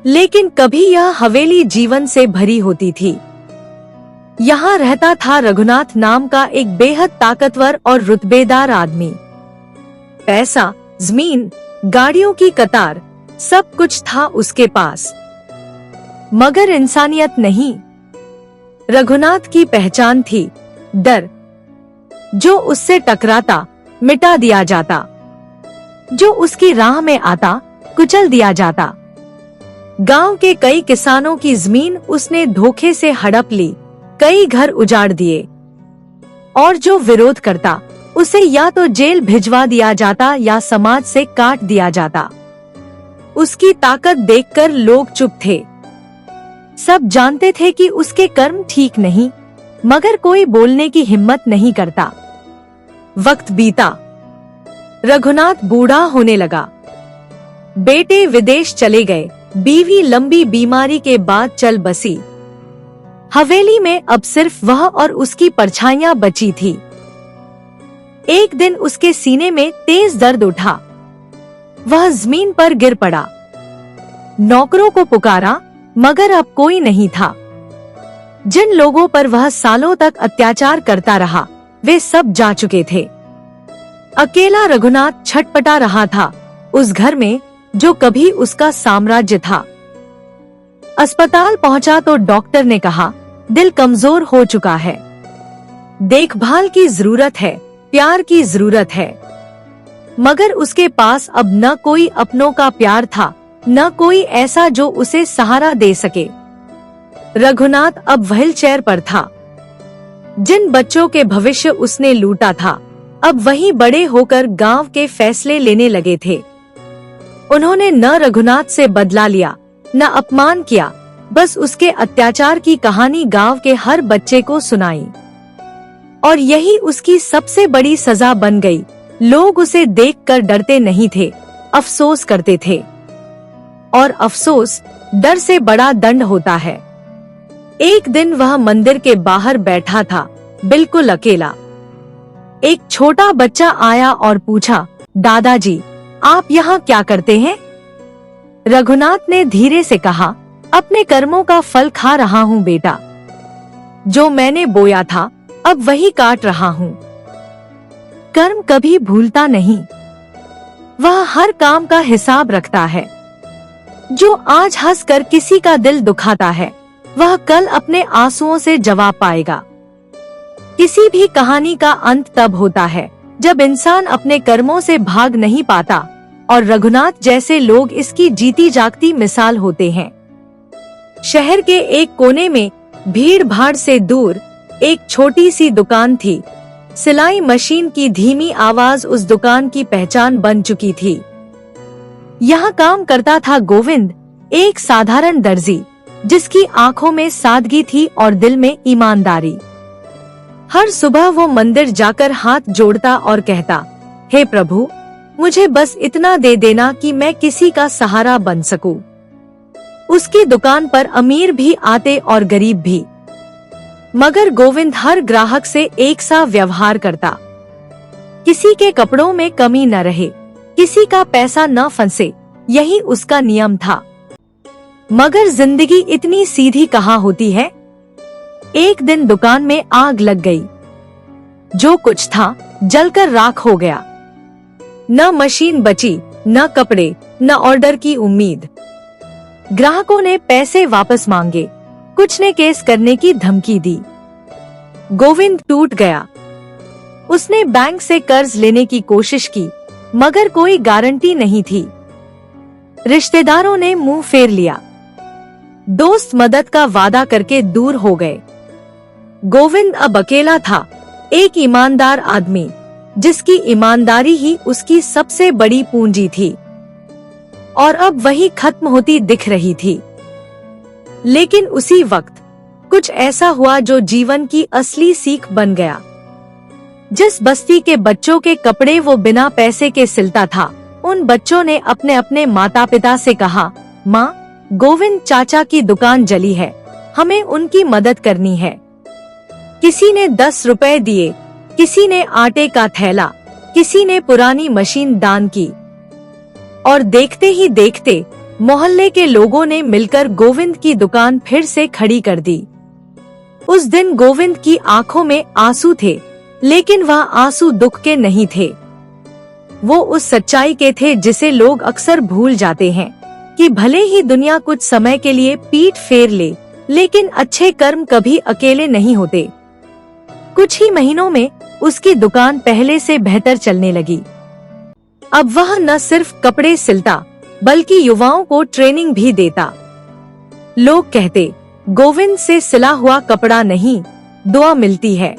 लेकिन कभी यह हवेली जीवन से भरी होती थी। यहाँ रहता था रघुनाथ नाम का एक बेहद ताकतवर और रुतबेदार आदमी। पैसा, जमीन, गाड़ियों की कतार, सब कुछ था उसके पास, मगर इंसानियत नहीं। रघुनाथ की पहचान थी डर। जो उससे टकराता मिटा दिया जाता, जो उसकी राह में आता कुचल दिया जाता। गांव के कई किसानों की जमीन उसने धोखे से हड़प ली, कई घर उजाड़ दिए, और जो विरोध करता उसे या तो जेल भिजवा दिया जाता या समाज से काट दिया जाता। उसकी ताकत देखकर लोग चुप थे। सब जानते थे कि उसके कर्म ठीक नहीं, मगर कोई बोलने की हिम्मत नहीं करता। वक्त बीता, रघुनाथ बूढ़ा होने लगा। बेटे विदेश चले गए, बीवी लंबी बीमारी के बाद चल बसी। हवेली में अब सिर्फ वह और उसकी परछाइयां बची थी। एक दिन उसके सीने में तेज दर्द उठा। वह जमीन पर गिर पड़ा। नौकरों को पुकारा, मगर अब कोई नहीं था। जिन लोगों पर वह सालों तक अत्याचार करता रहा, वे सब जा चुके थे। अकेला रघुनाथ छटपटा रहा था उस घर में जो कभी उसका साम्राज्य था। अस्पताल पहुंचा तो डॉक्टर ने कहा, दिल कमजोर हो चुका है, देखभाल की जरूरत है, प्यार की जरूरत है। मगर उसके पास अब न कोई अपनों का प्यार था, न कोई ऐसा जो उसे सहारा दे सके। रघुनाथ अब व्हीलचेयर पर था। जिन बच्चों के भविष्य उसने लूटा था, अब वही बड़े होकर गांव के फैसले लेने लगे थे। उन्होंने न रघुनाथ से बदला लिया, न अपमान किया, बस उसके अत्याचार की कहानी गांव के हर बच्चे को सुनाई और यही उसकी सबसे बड़ी सजा बन गई। लोग उसे देखकर डरते नहीं थे, अफसोस करते थे। और अफसोस डर से बड़ा दंड होता है। एक दिन वह मंदिर के बाहर बैठा था, बिल्कुल अकेला। एक छोटा बच्चा आया और पूछा, दादाजी आप यहाँ क्या करते हैं? रघुनाथ ने धीरे से कहा, अपने कर्मों का फल खा रहा हूँ बेटा। जो मैंने बोया था अब वही काट रहा हूँ। कर्म कभी भूलता नहीं, वह हर काम का हिसाब रखता है। जो आज हंसकर किसी का दिल दुखाता है, वह कल अपने आंसुओं से जवाब पाएगा। किसी भी कहानी का अंत तब होता है जब इंसान अपने कर्मों से भाग नहीं पाता, और रघुनाथ जैसे लोग इसकी जीती जागती मिसाल होते हैं। शहर के एक कोने में भीड़ भाड़ से दूर एक छोटी सी दुकान थी। सिलाई मशीन की धीमी आवाज उस दुकान की पहचान बन चुकी थी। यहाँ काम करता था गोविंद, एक साधारण दर्जी जिसकी आंखों में सादगी थी और दिल में ईमानदारी। हर सुबह वो मंदिर जाकर हाथ जोड़ता और कहता, हे प्रभु, मुझे बस इतना दे देना कि मैं किसी का सहारा बन सकूं। उसकी दुकान पर अमीर भी आते और गरीब भी, मगर गोविंद हर ग्राहक से एक सा व्यवहार करता। किसी के कपड़ों में कमी न रहे, किसी का पैसा न फंसे, यही उसका नियम था। मगर जिंदगी इतनी सीधी कहाँ होती है। एक दिन दुकान में आग लग गई। जो कुछ था जलकर राख हो गया। न मशीन बची, न कपड़े, न ऑर्डर की उम्मीद। ग्राहकों ने पैसे वापस मांगे, कुछ ने केस करने की धमकी दी। गोविंद टूट गया। उसने बैंक से कर्ज लेने की कोशिश की, मगर कोई गारंटी नहीं थी। रिश्तेदारों ने मुंह फेर लिया। दोस्त मदद का वादा करके दूर हो गए। गोविंद अब अकेला था, एक ईमानदार आदमी जिसकी ईमानदारी ही उसकी सबसे बड़ी पूंजी थी, और अब वही खत्म होती दिख रही थी। लेकिन उसी वक्त कुछ ऐसा हुआ जो जीवन की असली सीख बन गया। जिस बस्ती के बच्चों के कपड़े वो बिना पैसे के सिलता था, उन बच्चों ने अपने अपने माता पिता से कहा, माँ, गोविंद चाचा की दुकान जली है, हमें उनकी मदद करनी है। किसी ने 10 रुपए दिए, किसी ने आटे का थैला, किसी ने पुरानी मशीन दान की। और देखते ही देखते मोहल्ले के लोगों ने मिलकर गोविंद की दुकान फिर से खड़ी कर दी। उस दिन गोविंद की आंखों में आंसू थे, लेकिन वह आंसू दुख के नहीं थे। वो उस सच्चाई के थे जिसे लोग अक्सर भूल जाते हैं कि भले ही दुनिया कुछ समय के लिए पीठ फेर ले, लेकिन अच्छे कर्म कभी अकेले नहीं होते। कुछ ही महीनों में उसकी दुकान पहले से बेहतर चलने लगी। अब वह न सिर्फ कपड़े सिलता, बल्कि युवाओं को ट्रेनिंग भी देता। लोग कहते, गोविंद से सिला हुआ कपड़ा नहीं, दुआ मिलती है।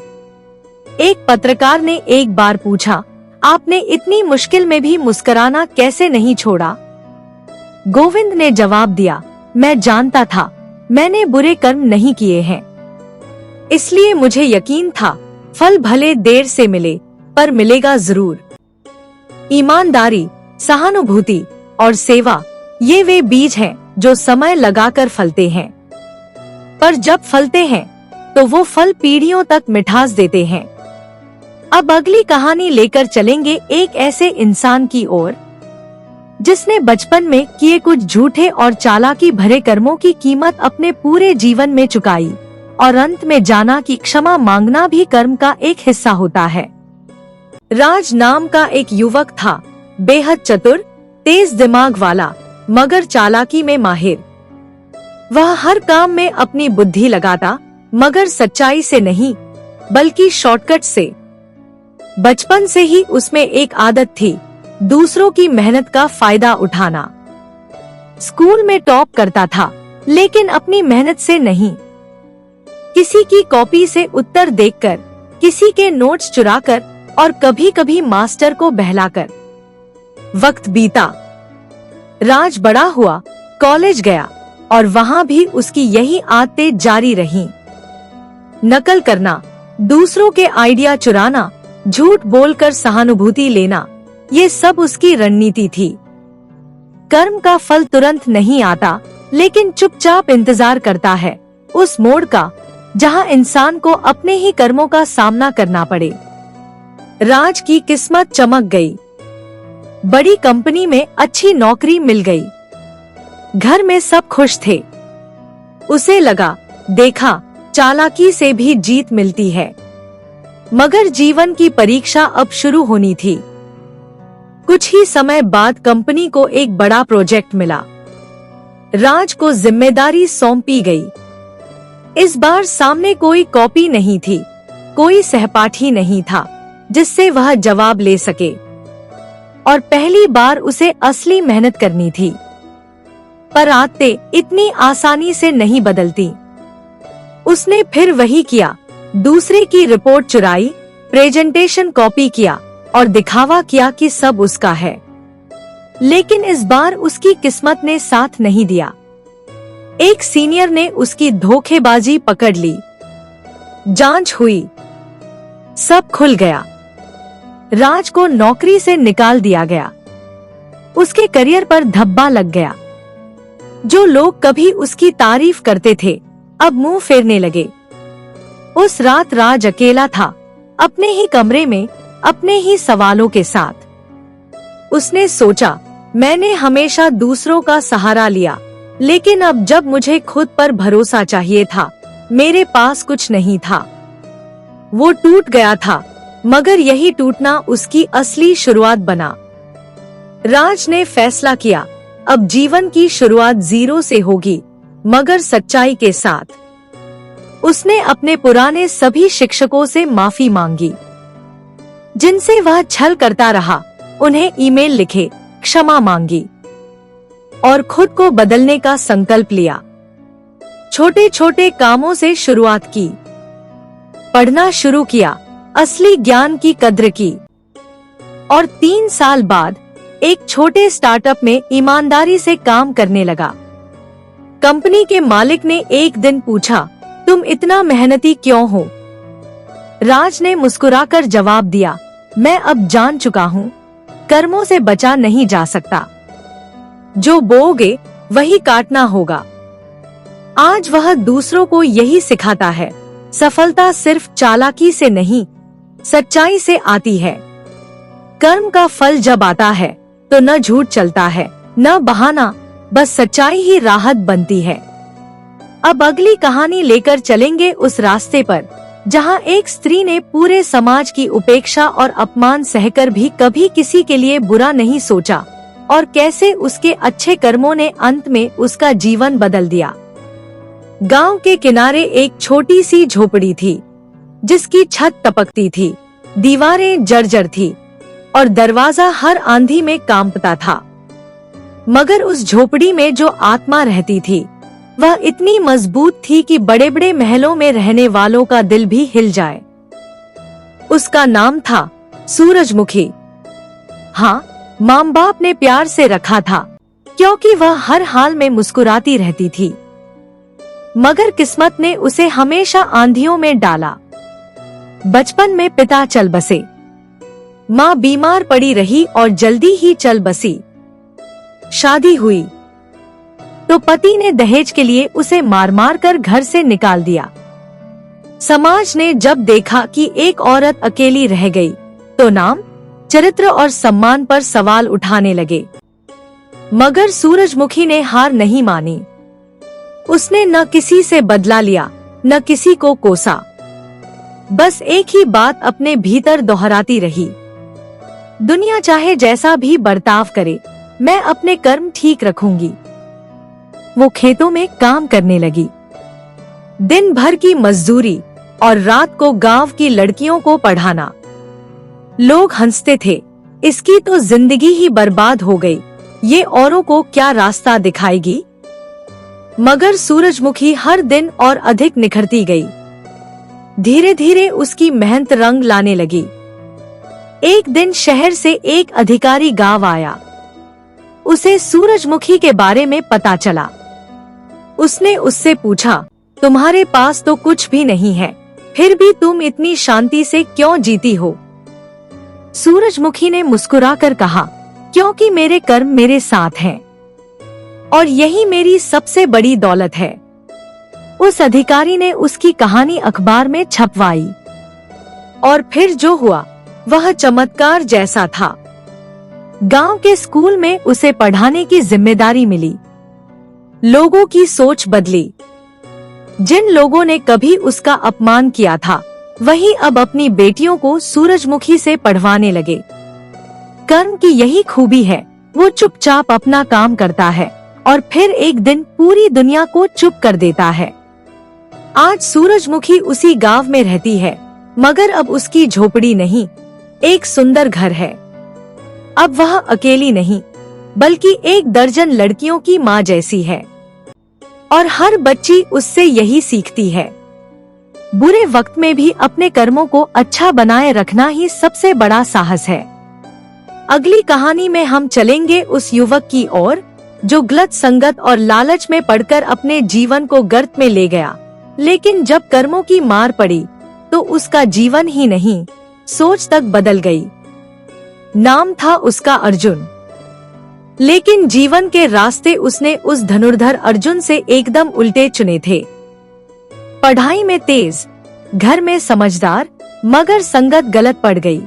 एक पत्रकार ने एक बार पूछा, आपने इतनी मुश्किल में भी मुस्कुराना कैसे नहीं छोड़ा? गोविंद ने जवाब दिया, मैं जानता था मैंने बुरे कर्म नहीं किए हैं, इसलिए मुझे यकीन था फल भले देर से मिले, पर मिलेगा जरूर। ईमानदारी, सहानुभूति और सेवा, ये वे बीज हैं जो समय लगाकर फलते हैं, पर जब फलते हैं तो वो फल पीढ़ियों तक मिठास देते हैं। अब अगली कहानी लेकर चलेंगे एक ऐसे इंसान की ओर जिसने बचपन में किए कुछ झूठे और चालाकी भरे कर्मों की कीमत अपने पूरे जीवन में चुकाई, और अंत में जाना कि क्षमा मांगना भी कर्म का एक हिस्सा होता है। राज नाम का एक युवक था, बेहद चतुर, तेज दिमाग वाला, मगर चालाकी में माहिर। वह हर काम में अपनी बुद्धि लगाता, मगर सच्चाई से नहीं, बल्कि शॉर्टकट से। बचपन से ही उसमें एक आदत थी, दूसरों की मेहनत का फायदा उठाना। स्कूल में टॉप करता था, लेकिन अपनी मेहनत से नहीं। किसी की कॉपी से उत्तर देखकर, किसी के नोट्स चुराकर, और कभी कभी मास्टर को बहलाकर। वक्त बीता, राज बड़ा हुआ, कॉलेज गया, और वहां भी उसकी यही आदतें जारी रहीं। नकल करना, दूसरों के आइडिया चुराना, झूठ बोलकर सहानुभूति लेना, ये सब उसकी रणनीति थी। कर्म का फल तुरंत नहीं आता, लेकिन चुपचाप इंतजार करता है उस मोड़ का जहां इंसान को अपने ही कर्मों का सामना करना पड़े। राज की किस्मत चमक गई। बड़ी कंपनी में अच्छी नौकरी मिल गई। घर में सब खुश थे। उसे लगा, देखा, चालाकी से भी जीत मिलती है। मगर जीवन की परीक्षा अब शुरू होनी थी। कुछ ही समय बाद कंपनी को एक बड़ा प्रोजेक्ट मिला। राज को जिम्मेदारी सौंपी गई। इस बार सामने कोई कॉपी नहीं थी, कोई सहपाठी नहीं था जिससे वह जवाब ले सके, और पहली बार उसे असली मेहनत करनी थी। पर आदतें इतनी आसानी से नहीं बदलती। उसने फिर वही किया, दूसरे की रिपोर्ट चुराई, प्रेजेंटेशन कॉपी किया और दिखावा किया कि सब उसका है। लेकिन इस बार उसकी किस्मत ने साथ नहीं दिया। एक सीनियर ने उसकी धोखेबाजी पकड़ ली। जांच हुई, सब खुल गया। राज को नौकरी से निकाल दिया गया। उसके करियर पर धब्बा लग गया। जो लोग कभी उसकी तारीफ करते थे, अब मुंह फेरने लगे। उस रात राज अकेला था, अपने ही कमरे में, अपने ही सवालों के साथ। उसने सोचा, मैंने हमेशा दूसरों का सहारा लिया, लेकिन अब जब मुझे खुद पर भरोसा चाहिए था, मेरे पास कुछ नहीं था। वो टूट गया था, मगर यही टूटना उसकी असली शुरुआत बना। राज ने फैसला किया, अब जीवन की शुरुआत जीरो से होगी, मगर सच्चाई के साथ। उसने अपने पुराने सभी शिक्षकों से माफी मांगी, जिनसे वह छल करता रहा। उन्हें ईमेल लिखे, क्षमा मांगी और खुद को बदलने का संकल्प लिया। छोटे छोटे कामों से शुरुआत की, पढ़ना शुरू किया, असली ज्ञान की कद्र की, और 3 साल बाद एक छोटे स्टार्टअप में ईमानदारी से काम करने लगा। कंपनी के मालिक ने एक दिन पूछा, तुम इतना मेहनती क्यों हो? राज ने मुस्कुराकर जवाब दिया, मैं अब जान चुका हूँ, कर्मों से बचा नहीं जा सकता। जो बोओगे वही काटना होगा। आज वह दूसरों को यही सिखाता है, सफलता सिर्फ चालाकी से नहीं, सच्चाई से आती है। कर्म का फल जब आता है तो न झूठ चलता है, न बहाना, बस सच्चाई ही राहत बनती है। अब अगली कहानी लेकर चलेंगे उस रास्ते पर जहां एक स्त्री ने पूरे समाज की उपेक्षा और अपमान सहकर भी कभी किसी के लिए बुरा नहीं सोचा, और कैसे उसके अच्छे कर्मों ने अंत में उसका जीवन बदल दिया। गांव के किनारे एक छोटी सी झोपड़ी थी, जिसकी छत टपकती थी, दीवारें जर्जर थी और दरवाजा हर आंधी में कांपता था। मगर उस झोपड़ी में जो आत्मा रहती थी, वह इतनी मजबूत थी कि बड़े बड़े महलों में रहने वालों का दिल भी हिल जाए। उसका नाम था सूरजमुखी। हाँ, माँ बाप ने प्यार से रखा था, क्योंकि वह हर हाल में मुस्कुराती रहती थी। मगर किस्मत ने उसे हमेशा आंधियों में डाला। बचपन में पिता चल बसे, माँ बीमार पड़ी रही और जल्दी ही चल बसी। शादी हुई तो पति ने दहेज के लिए उसे मार मार कर घर से निकाल दिया। समाज ने जब देखा कि एक औरत अकेली रह गई, तो नाम, चरित्र और सम्मान पर सवाल उठाने लगे। मगर सूरजमुखी ने हार नहीं मानी। उसने न किसी से बदला लिया, न किसी को कोसा। बस एक ही बात अपने भीतर दोहराती रही, दुनिया चाहे जैसा भी बर्ताव करे, मैं अपने कर्म ठीक रखूंगी। वो खेतों में काम करने लगी, दिन भर की मजदूरी और रात को गांव की लड़कियों को पढ़ाना। लोग हंसते थे, इसकी तो जिंदगी ही बर्बाद हो गई, ये औरों को क्या रास्ता दिखाएगी। मगर सूरजमुखी हर दिन और अधिक निखरती गई। धीरे धीरे उसकी मेहनत रंग लाने लगी। एक दिन शहर से एक अधिकारी गांव आया। उसे सूरजमुखी के बारे में पता चला। उसने उससे पूछा, तुम्हारे पास तो कुछ भी नहीं है, फिर भी तुम इतनी शांति से क्यों जीती हो? सूरजमुखी ने मुस्कुराकर कहा, क्योंकि मेरे कर्म मेरे साथ हैं और यही मेरी सबसे बड़ी दौलत है। उस अधिकारी ने उसकी कहानी अखबार में छपवाई और फिर जो हुआ वह चमत्कार जैसा था। गांव के स्कूल में उसे पढ़ाने की जिम्मेदारी मिली। लोगों की सोच बदली। जिन लोगों ने कभी उसका अपमान किया था, वही अब अपनी बेटियों को सूरजमुखी से पढ़वाने लगे। कर्म की यही खूबी है, वो चुपचाप अपना काम करता है और फिर एक दिन पूरी दुनिया को चुप कर देता है। आज सूरजमुखी उसी गांव में रहती है, मगर अब उसकी झोपड़ी नहीं, एक सुंदर घर है। अब वह अकेली नहीं, बल्कि 1 दर्जन लड़कियों की माँ जैसी है और हर बच्ची उससे यही सीखती है। बुरे वक्त में भी अपने कर्मों को अच्छा बनाए रखना ही सबसे बड़ा साहस है। अगली कहानी में हम चलेंगे उस युवक की ओर जो गलत संगत और लालच में पड़कर अपने जीवन को गर्त में ले गया, लेकिन जब कर्मों की मार पड़ी तो उसका जीवन ही नहीं, सोच तक बदल गई। नाम था उसका अर्जुन, लेकिन जीवन के रास्ते उसने उस धनुर्धर अर्जुन से एकदम उल्टे चुने थे। पढ़ाई में तेज, घर में समझदार, मगर संगत गलत पड़ गई।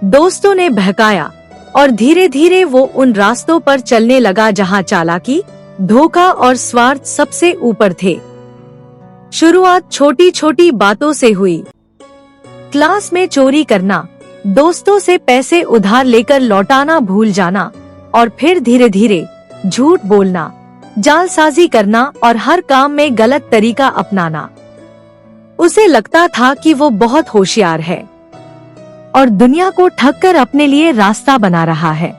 दोस्तों ने बहकाया और धीरे धीरे वो उन रास्तों पर चलने लगा जहां चालाकी, धोखा और स्वार्थ सबसे ऊपर थे। शुरुआत छोटी छोटी बातों से हुई। क्लास में चोरी करना, दोस्तों से पैसे उधार लेकर लौटाना भूल जाना और फिर धीरे धीरे झूठ बोलना, जालसाजी करना और हर काम में गलत तरीका अपनाना। उसे लगता था कि वो बहुत होशियार है और दुनिया को ठग कर अपने लिए रास्ता बना रहा है।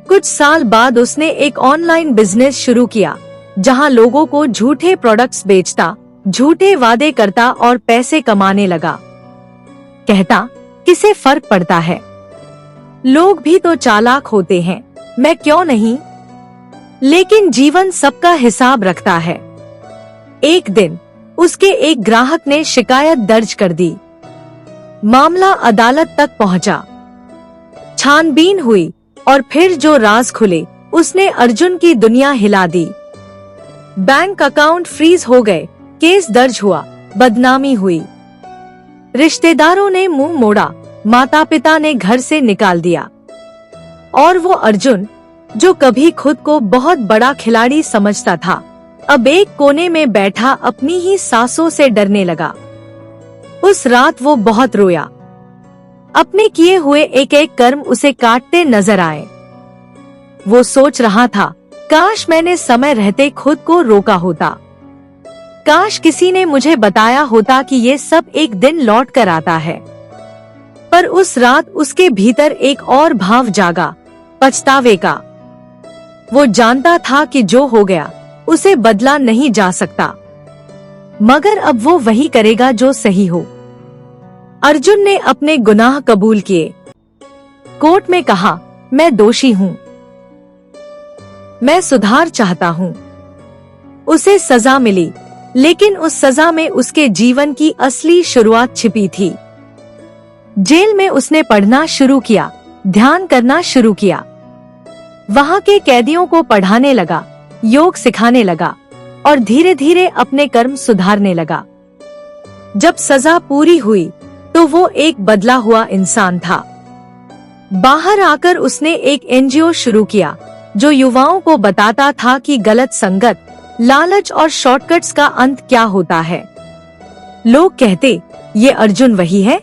कुछ साल बाद उसने एक ऑनलाइन बिजनेस शुरू किया, जहां लोगों को झूठे प्रोडक्ट्स बेचता, झूठे वादे करता और पैसे कमाने लगा। कहता, किसे फर्क पड़ता है, लोग भी तो चालाक होते हैं, मैं क्यों नहीं? लेकिन जीवन सबका हिसाब रखता है। एक दिन उसके एक ग्राहक ने शिकायत दर्ज कर दी। मामला अदालत तक पहुंचा। छानबीन हुई और फिर जो राज खुले, उसने अर्जुन की दुनिया हिला दी। बैंक अकाउंट फ्रीज हो गए, केस दर्ज हुआ, बदनामी हुई। रिश्तेदारों ने मुंह मोड़ा, माता पिता ने घर से निकाल दिया और वो अर्जुन, जो कभी खुद को बहुत बड़ा खिलाड़ी समझता था, अब एक कोने में बैठा अपनी ही सांसों से डरने लगा। उस रात वो बहुत रोया। अपने किए हुए एक एक कर्म उसे काटते नजर आए। वो सोच रहा था, काश मैंने समय रहते खुद को रोका होता। काश किसी ने मुझे बताया होता कि ये सब एक दिन लौट कर आता है। पर उस रात उसके भीतर एक और भाव जागा, पछतावे का। वो जानता था कि जो हो गया उसे बदला नहीं जा सकता, मगर अब वो वही करेगा जो सही हो। अर्जुन ने अपने गुनाह कबूल किए। कोर्ट में कहा, मैं दोषी हूँ, मैं सुधार चाहता हूँ। उसे सजा मिली, लेकिन उस सजा में उसके जीवन की असली शुरुआत छिपी थी। जेल में उसने पढ़ना शुरू किया, ध्यान करना शुरू किया। वहाँ के कैदियों को पढ़ाने लगा, योग सिखाने लगा और धीरे धीरे अपने कर्म सुधारने लगा। जब सजा पूरी हुई तो वो एक बदला हुआ इंसान था। बाहर आकर उसने एक एनजीओ शुरू किया जो युवाओं को बताता था कि गलत संगत, लालच और शॉर्टकट्स का अंत क्या होता है। लोग कहते, ये अर्जुन वही है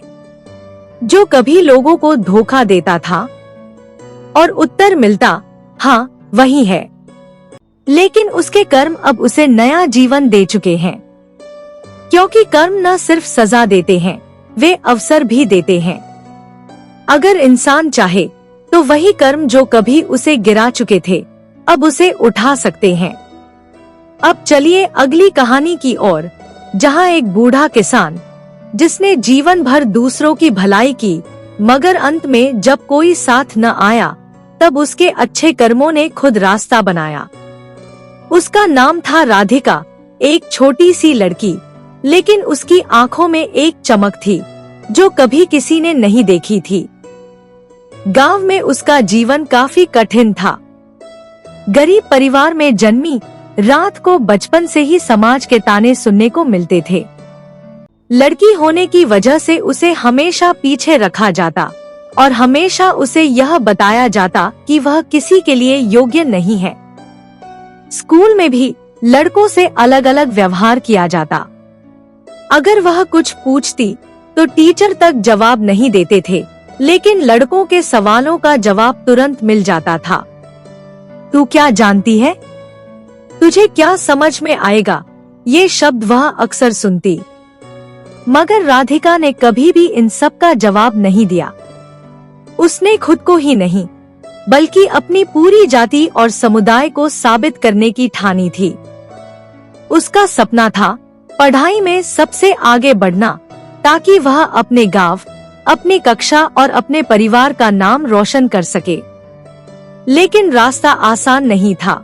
जो कभी लोगों को धोखा देता था, और उत्तर मिलता, हाँ वही है। लेकिन उसके कर्म अब उसे नया जीवन दे चुके हैं, क्योंकि कर्म न सिर्फ सजा देते हैं, वे अवसर भी देते हैं। अगर इंसान चाहे तो वही कर्म जो कभी उसे गिरा चुके थे, अब उसे उठा सकते हैं। अब चलिए अगली कहानी की ओर, जहाँ एक बूढ़ा किसान, जिसने जीवन भर दूसरों की भलाई की, मगर अंत में जब कोई साथ न आया, तब उसके अच्छे कर्मों ने खुद रास्ता बनाया। उसका नाम था राधिका, एक छोटी सी लड़की, लेकिन उसकी आंखों में एक चमक थी जो कभी किसी ने नहीं देखी थी। गांव में उसका जीवन काफी कठिन था। गरीब परिवार में जन्मी, रात को बचपन से ही समाज के ताने सुनने को मिलते थे। लड़की होने की वजह से उसे हमेशा पीछे रखा जाता और हमेशा उसे यह बताया जाता कि वह किसी के लिए योग्य नहीं है। स्कूल में भी लड़कों से अलग अलग व्यवहार किया जाता। अगर वह कुछ पूछती तो टीचर तक जवाब नहीं देते थे, लेकिन लड़कों के सवालों का जवाब तुरंत मिल जाता था। तू क्या जानती है? तुझे क्या समझ में आएगा? ये शब्द वह अक्सर सुनती। मगर राधिका ने कभी भी इन सब का जवाब नहीं दिया। उसने खुद को ही नहीं, बल्कि अपनी पूरी जाति और समुदाय को साबित करने की ठानी थी। उसका सपना था पढ़ाई में सबसे आगे बढ़ना, ताकि वह अपने गांव, अपनी कक्षा और अपने परिवार का नाम रोशन कर सके। लेकिन रास्ता आसान नहीं था।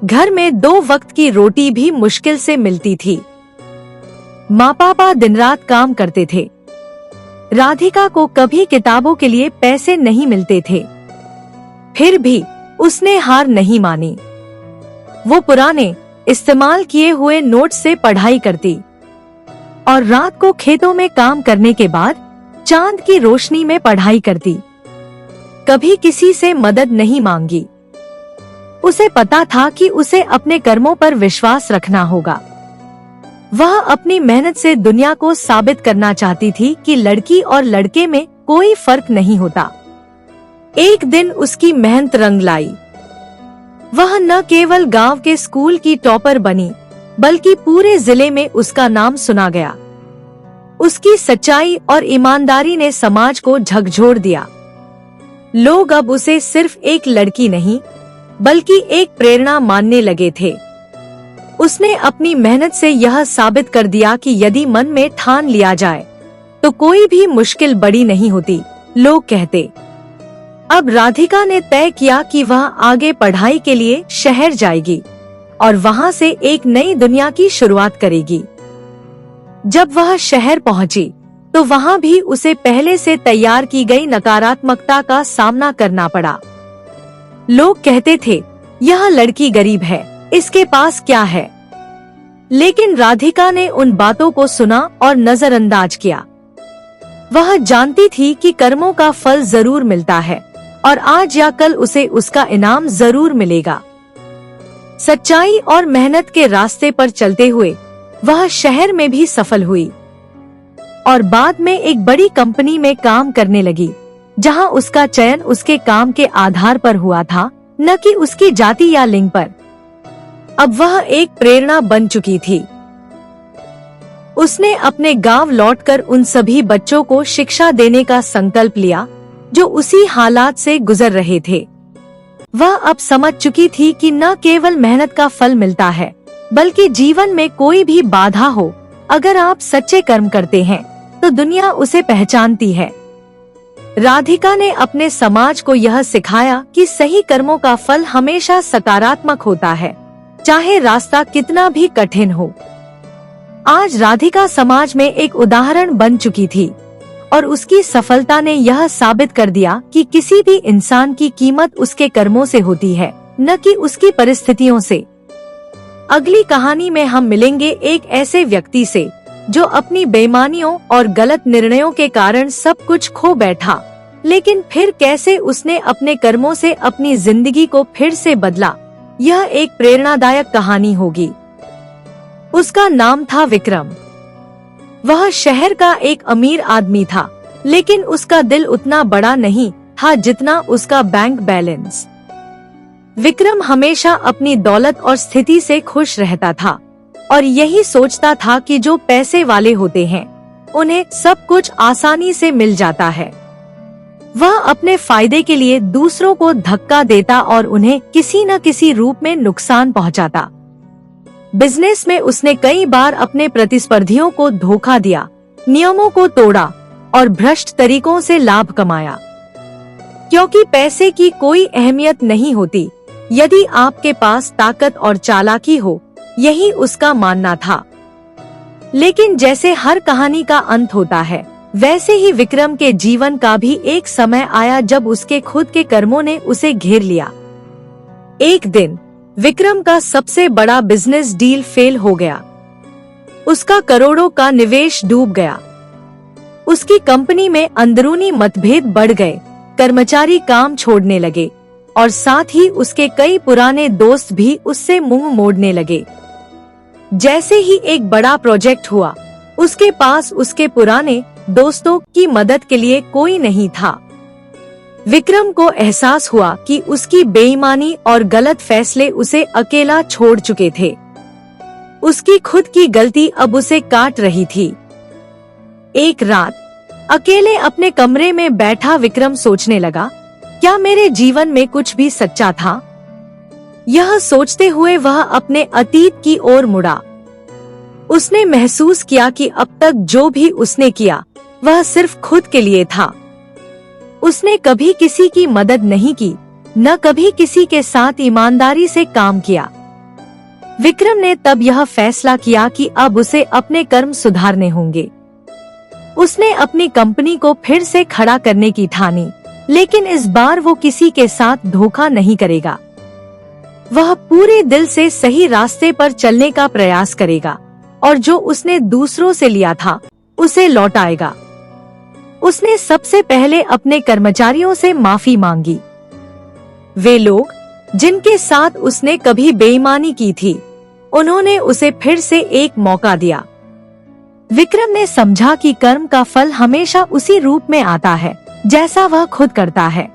घर में 2 वक्त की रोटी भी मुश्किल से मिलती थी। माँ पापा दिन रात काम करते थे। राधिका को कभी किताबों के लिए पैसे नहीं मिलते थे। फिर भी उसने हार नहीं मानी। वो पुराने इस्तेमाल किए हुए नोट से पढ़ाई करती और रात को खेतों में काम करने के बाद चांद की रोशनी में पढ़ाई करती। कभी किसी से मदद नहीं मांगी। उसे पता था कि उसे अपने कर्मों पर विश्वास रखना होगा। वह अपनी मेहनत से दुनिया को साबित करना चाहती थी कि लड़की और लड़के में कोई फर्क नहीं होता। एक दिन उसकी मेहनत रंग लाई। वह न केवल गांव के स्कूल की टॉपर बनी, बल्कि पूरे जिले में उसका नाम सुना गया। उसकी सच्चाई और ईमानदारी ने समाज को झकझोर दिया। लोग अब उसे सिर्फ एक लड़की नहीं, बल्कि एक प्रेरणा मानने लगे थे। उसने अपनी मेहनत से यह साबित कर दिया कि यदि मन में ठान लिया जाए तो कोई भी मुश्किल बड़ी नहीं होती, लोग कहते। अब राधिका ने तय किया कि वह आगे पढ़ाई के लिए शहर जाएगी और वहां से एक नई दुनिया की शुरुआत करेगी। जब वह शहर पहुंची तो वहां भी उसे पहले से तैयार की गई नकारात्मकता का सामना करना पड़ा। लोग कहते थे, यह लड़की गरीब है, इसके पास क्या है? लेकिन राधिका ने उन बातों को सुना और नजरअंदाज किया। वह जानती थी कि कर्मों का फल जरूर मिलता है और आज या कल उसे उसका इनाम जरूर मिलेगा। सच्चाई और मेहनत के रास्ते पर चलते हुए वह शहर में भी सफल हुई और बाद में एक बड़ी कंपनी में काम करने लगी, जहां उसका चयन उसके काम के आधार पर हुआ था, न कि उसकी जाति या लिंग पर। अब वह एक प्रेरणा बन चुकी थी। उसने अपने गांव लौटकर उन सभी बच्चों को शिक्षा देने का संकल्प लिया जो उसी हालात से गुजर रहे थे। वह अब समझ चुकी थी कि न केवल मेहनत का फल मिलता है, बल्कि जीवन में कोई भी बाधा हो, अगर आप सच्चे कर्म करते हैं तो दुनिया उसे पहचानती है। राधिका ने अपने समाज को यह सिखाया कि सही कर्मों का फल हमेशा सकारात्मक होता है, चाहे रास्ता कितना भी कठिन हो। आज राधिका समाज में एक उदाहरण बन चुकी थी और उसकी सफलता ने यह साबित कर दिया कि किसी भी इंसान की कीमत उसके कर्मों से होती है, न कि उसकी परिस्थितियों से। अगली कहानी में हम मिलेंगे एक ऐसे व्यक्ति से जो अपनी बेईमानियों और गलत निर्णयों के कारण सब कुछ खो बैठा, लेकिन फिर कैसे उसने अपने कर्मों से अपनी जिंदगी को फिर से बदला। यह एक प्रेरणादायक कहानी होगी। उसका नाम था विक्रम। वह शहर का एक अमीर आदमी था, लेकिन उसका दिल उतना बड़ा नहीं था जितना उसका बैंक बैलेंस। विक्रम हमेशा अपनी दौलत और स्थिति से खुश रहता था और यही सोचता था कि जो पैसे वाले होते हैं उन्हें सब कुछ आसानी से मिल जाता है। वह अपने फायदे के लिए दूसरों को धक्का देता और उन्हें किसी न किसी रूप में नुकसान पहुंचाता। बिजनेस में उसने कई बार अपने प्रतिस्पर्धियों को धोखा दिया, नियमों को तोड़ा और भ्रष्ट तरीकों से लाभ कमाया। क्योंकि पैसे की कोई अहमियत नहीं होती, यदि आपके पास ताकत और चालाकी हो, यही उसका मानना था। लेकिन जैसे हर कहानी का अंत होता है, वैसे ही विक्रम के जीवन का भी एक समय आया जब उसके खुद के कर्मों ने उसे घेर लिया। एक दिन विक्रम का सबसे बड़ा बिजनेस डील फेल हो गया। उसका करोड़ों का निवेश डूब गया। उसकी कंपनी में अंदरूनी मतभेद बढ़ गए, कर्मचारी काम छोड़ने लगे और साथ ही उसके कई पुराने दोस्त भी उससे मुंह मोड़ने लगे। जैसे ही एक बड़ा प्रोजेक्ट हुआ, उसके पास उसके पुराने दोस्तों की मदद के लिए कोई नहीं था। विक्रम को एहसास हुआ कि उसकी बेईमानी और गलत फैसले उसे अकेला छोड़ चुके थे। उसकी खुद की गलती अब उसे काट रही थी। एक रात अकेले अपने कमरे में बैठा विक्रम सोचने लगा, क्या मेरे जीवन में कुछ भी सच्चा था? यह सोचते हुए वह अपने अतीत की ओर मुड़ा। उसने महसूस किया कि अब तक जो भी उसने किया वह सिर्फ खुद के लिए था। उसने कभी किसी की मदद नहीं की, न कभी किसी के साथ ईमानदारी से काम किया। विक्रम ने तब यह फैसला किया कि अब उसे अपने कर्म सुधारने होंगे। उसने अपनी कंपनी को फिर से खड़ा करने की ठानी, लेकिन इस बार वो किसी के साथ धोखा नहीं करेगा। वह पूरे दिल से सही रास्ते पर चलने का प्रयास करेगा और जो उसने दूसरों से लिया था उसे लौटाएगा। उसने सबसे पहले अपने कर्मचारियों से माफी मांगी। वे लोग जिनके साथ उसने कभी बेईमानी की थी, उन्होंने उसे फिर से एक मौका दिया। विक्रम ने समझा कि कर्म का फल हमेशा उसी रूप में आता है जैसा वह खुद करता है।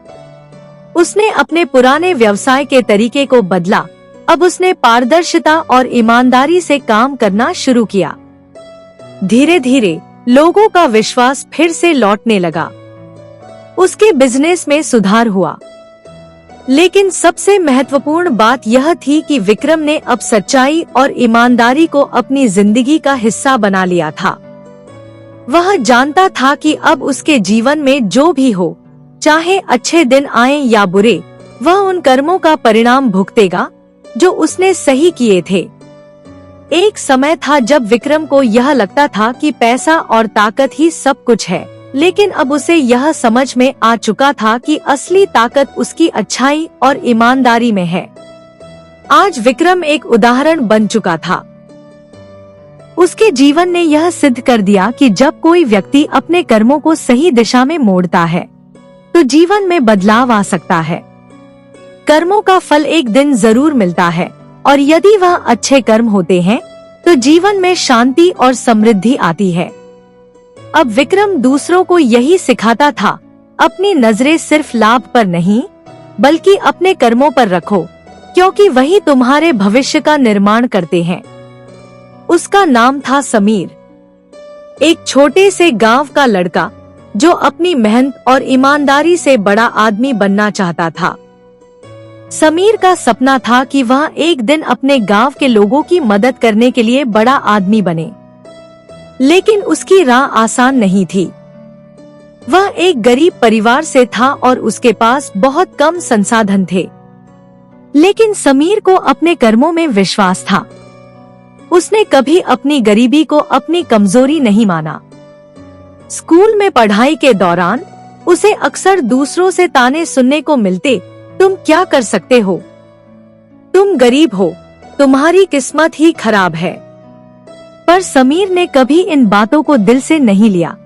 उसने अपने पुराने व्यवसाय के तरीके को बदला। अब उसने पारदर्शिता और ईमानदारी से काम करना शुरू किया। धीरे धीरे लोगों का विश्वास फिर से लौटने लगा। उसके बिजनेस में सुधार हुआ। लेकिन सबसे महत्वपूर्ण बात यह थी कि विक्रम ने अब सच्चाई और ईमानदारी को अपनी जिंदगी का हिस्सा बना लिया था। वह जानता था कि अब उसके जीवन में जो भी हो, चाहे अच्छे दिन आएं या बुरे, वह उन कर्मों का परिणाम भुगतेगा जो उसने सही किए थे। एक समय था जब विक्रम को यह लगता था कि पैसा और ताकत ही सब कुछ है, लेकिन अब उसे यह समझ में आ चुका था कि असली ताकत उसकी अच्छाई और ईमानदारी में है। आज विक्रम एक उदाहरण बन चुका था। उसके जीवन ने यह सिद्ध कर दिया कि जब कोई व्यक्ति अपने कर्मों को सही दिशा में मोड़ता है, तो जीवन में बदलाव आ सकता है। कर्मों का फल एक दिन जरूर मिलता है, और यदि वह अच्छे कर्म होते हैं, तो जीवन में शांति और समृद्धि आती है। अब विक्रम दूसरों को यही सिखाता था, अपनी नजरें सिर्फ लाभ पर नहीं, बल्कि अपने कर्मों पर रखो, क्योंकि वही तुम्हारे भविष्य का निर्माण करते हैं। उसका नाम था समीर, एक छोटे से गांव का लड़का जो अपनी मेहनत और ईमानदारी से बड़ा आदमी बनना चाहता था। समीर का सपना था कि वह एक दिन अपने गांव के लोगों की मदद करने के लिए बड़ा आदमी बने, लेकिन उसकी राह आसान नहीं थी। वह एक गरीब परिवार से था और उसके पास बहुत कम संसाधन थे। लेकिन समीर को अपने कर्मों में विश्वास था। उसने कभी अपनी गरीबी को अपनी कमजोरी नहीं माना। स्कूल में पढ़ाई के दौरान उसे अक्सर दूसरों से ताने सुनने को मिलते, तुम क्या कर सकते हो, तुम गरीब हो, तुम्हारी किस्मत ही खराब है। पर समीर ने कभी इन बातों को दिल से नहीं लिया।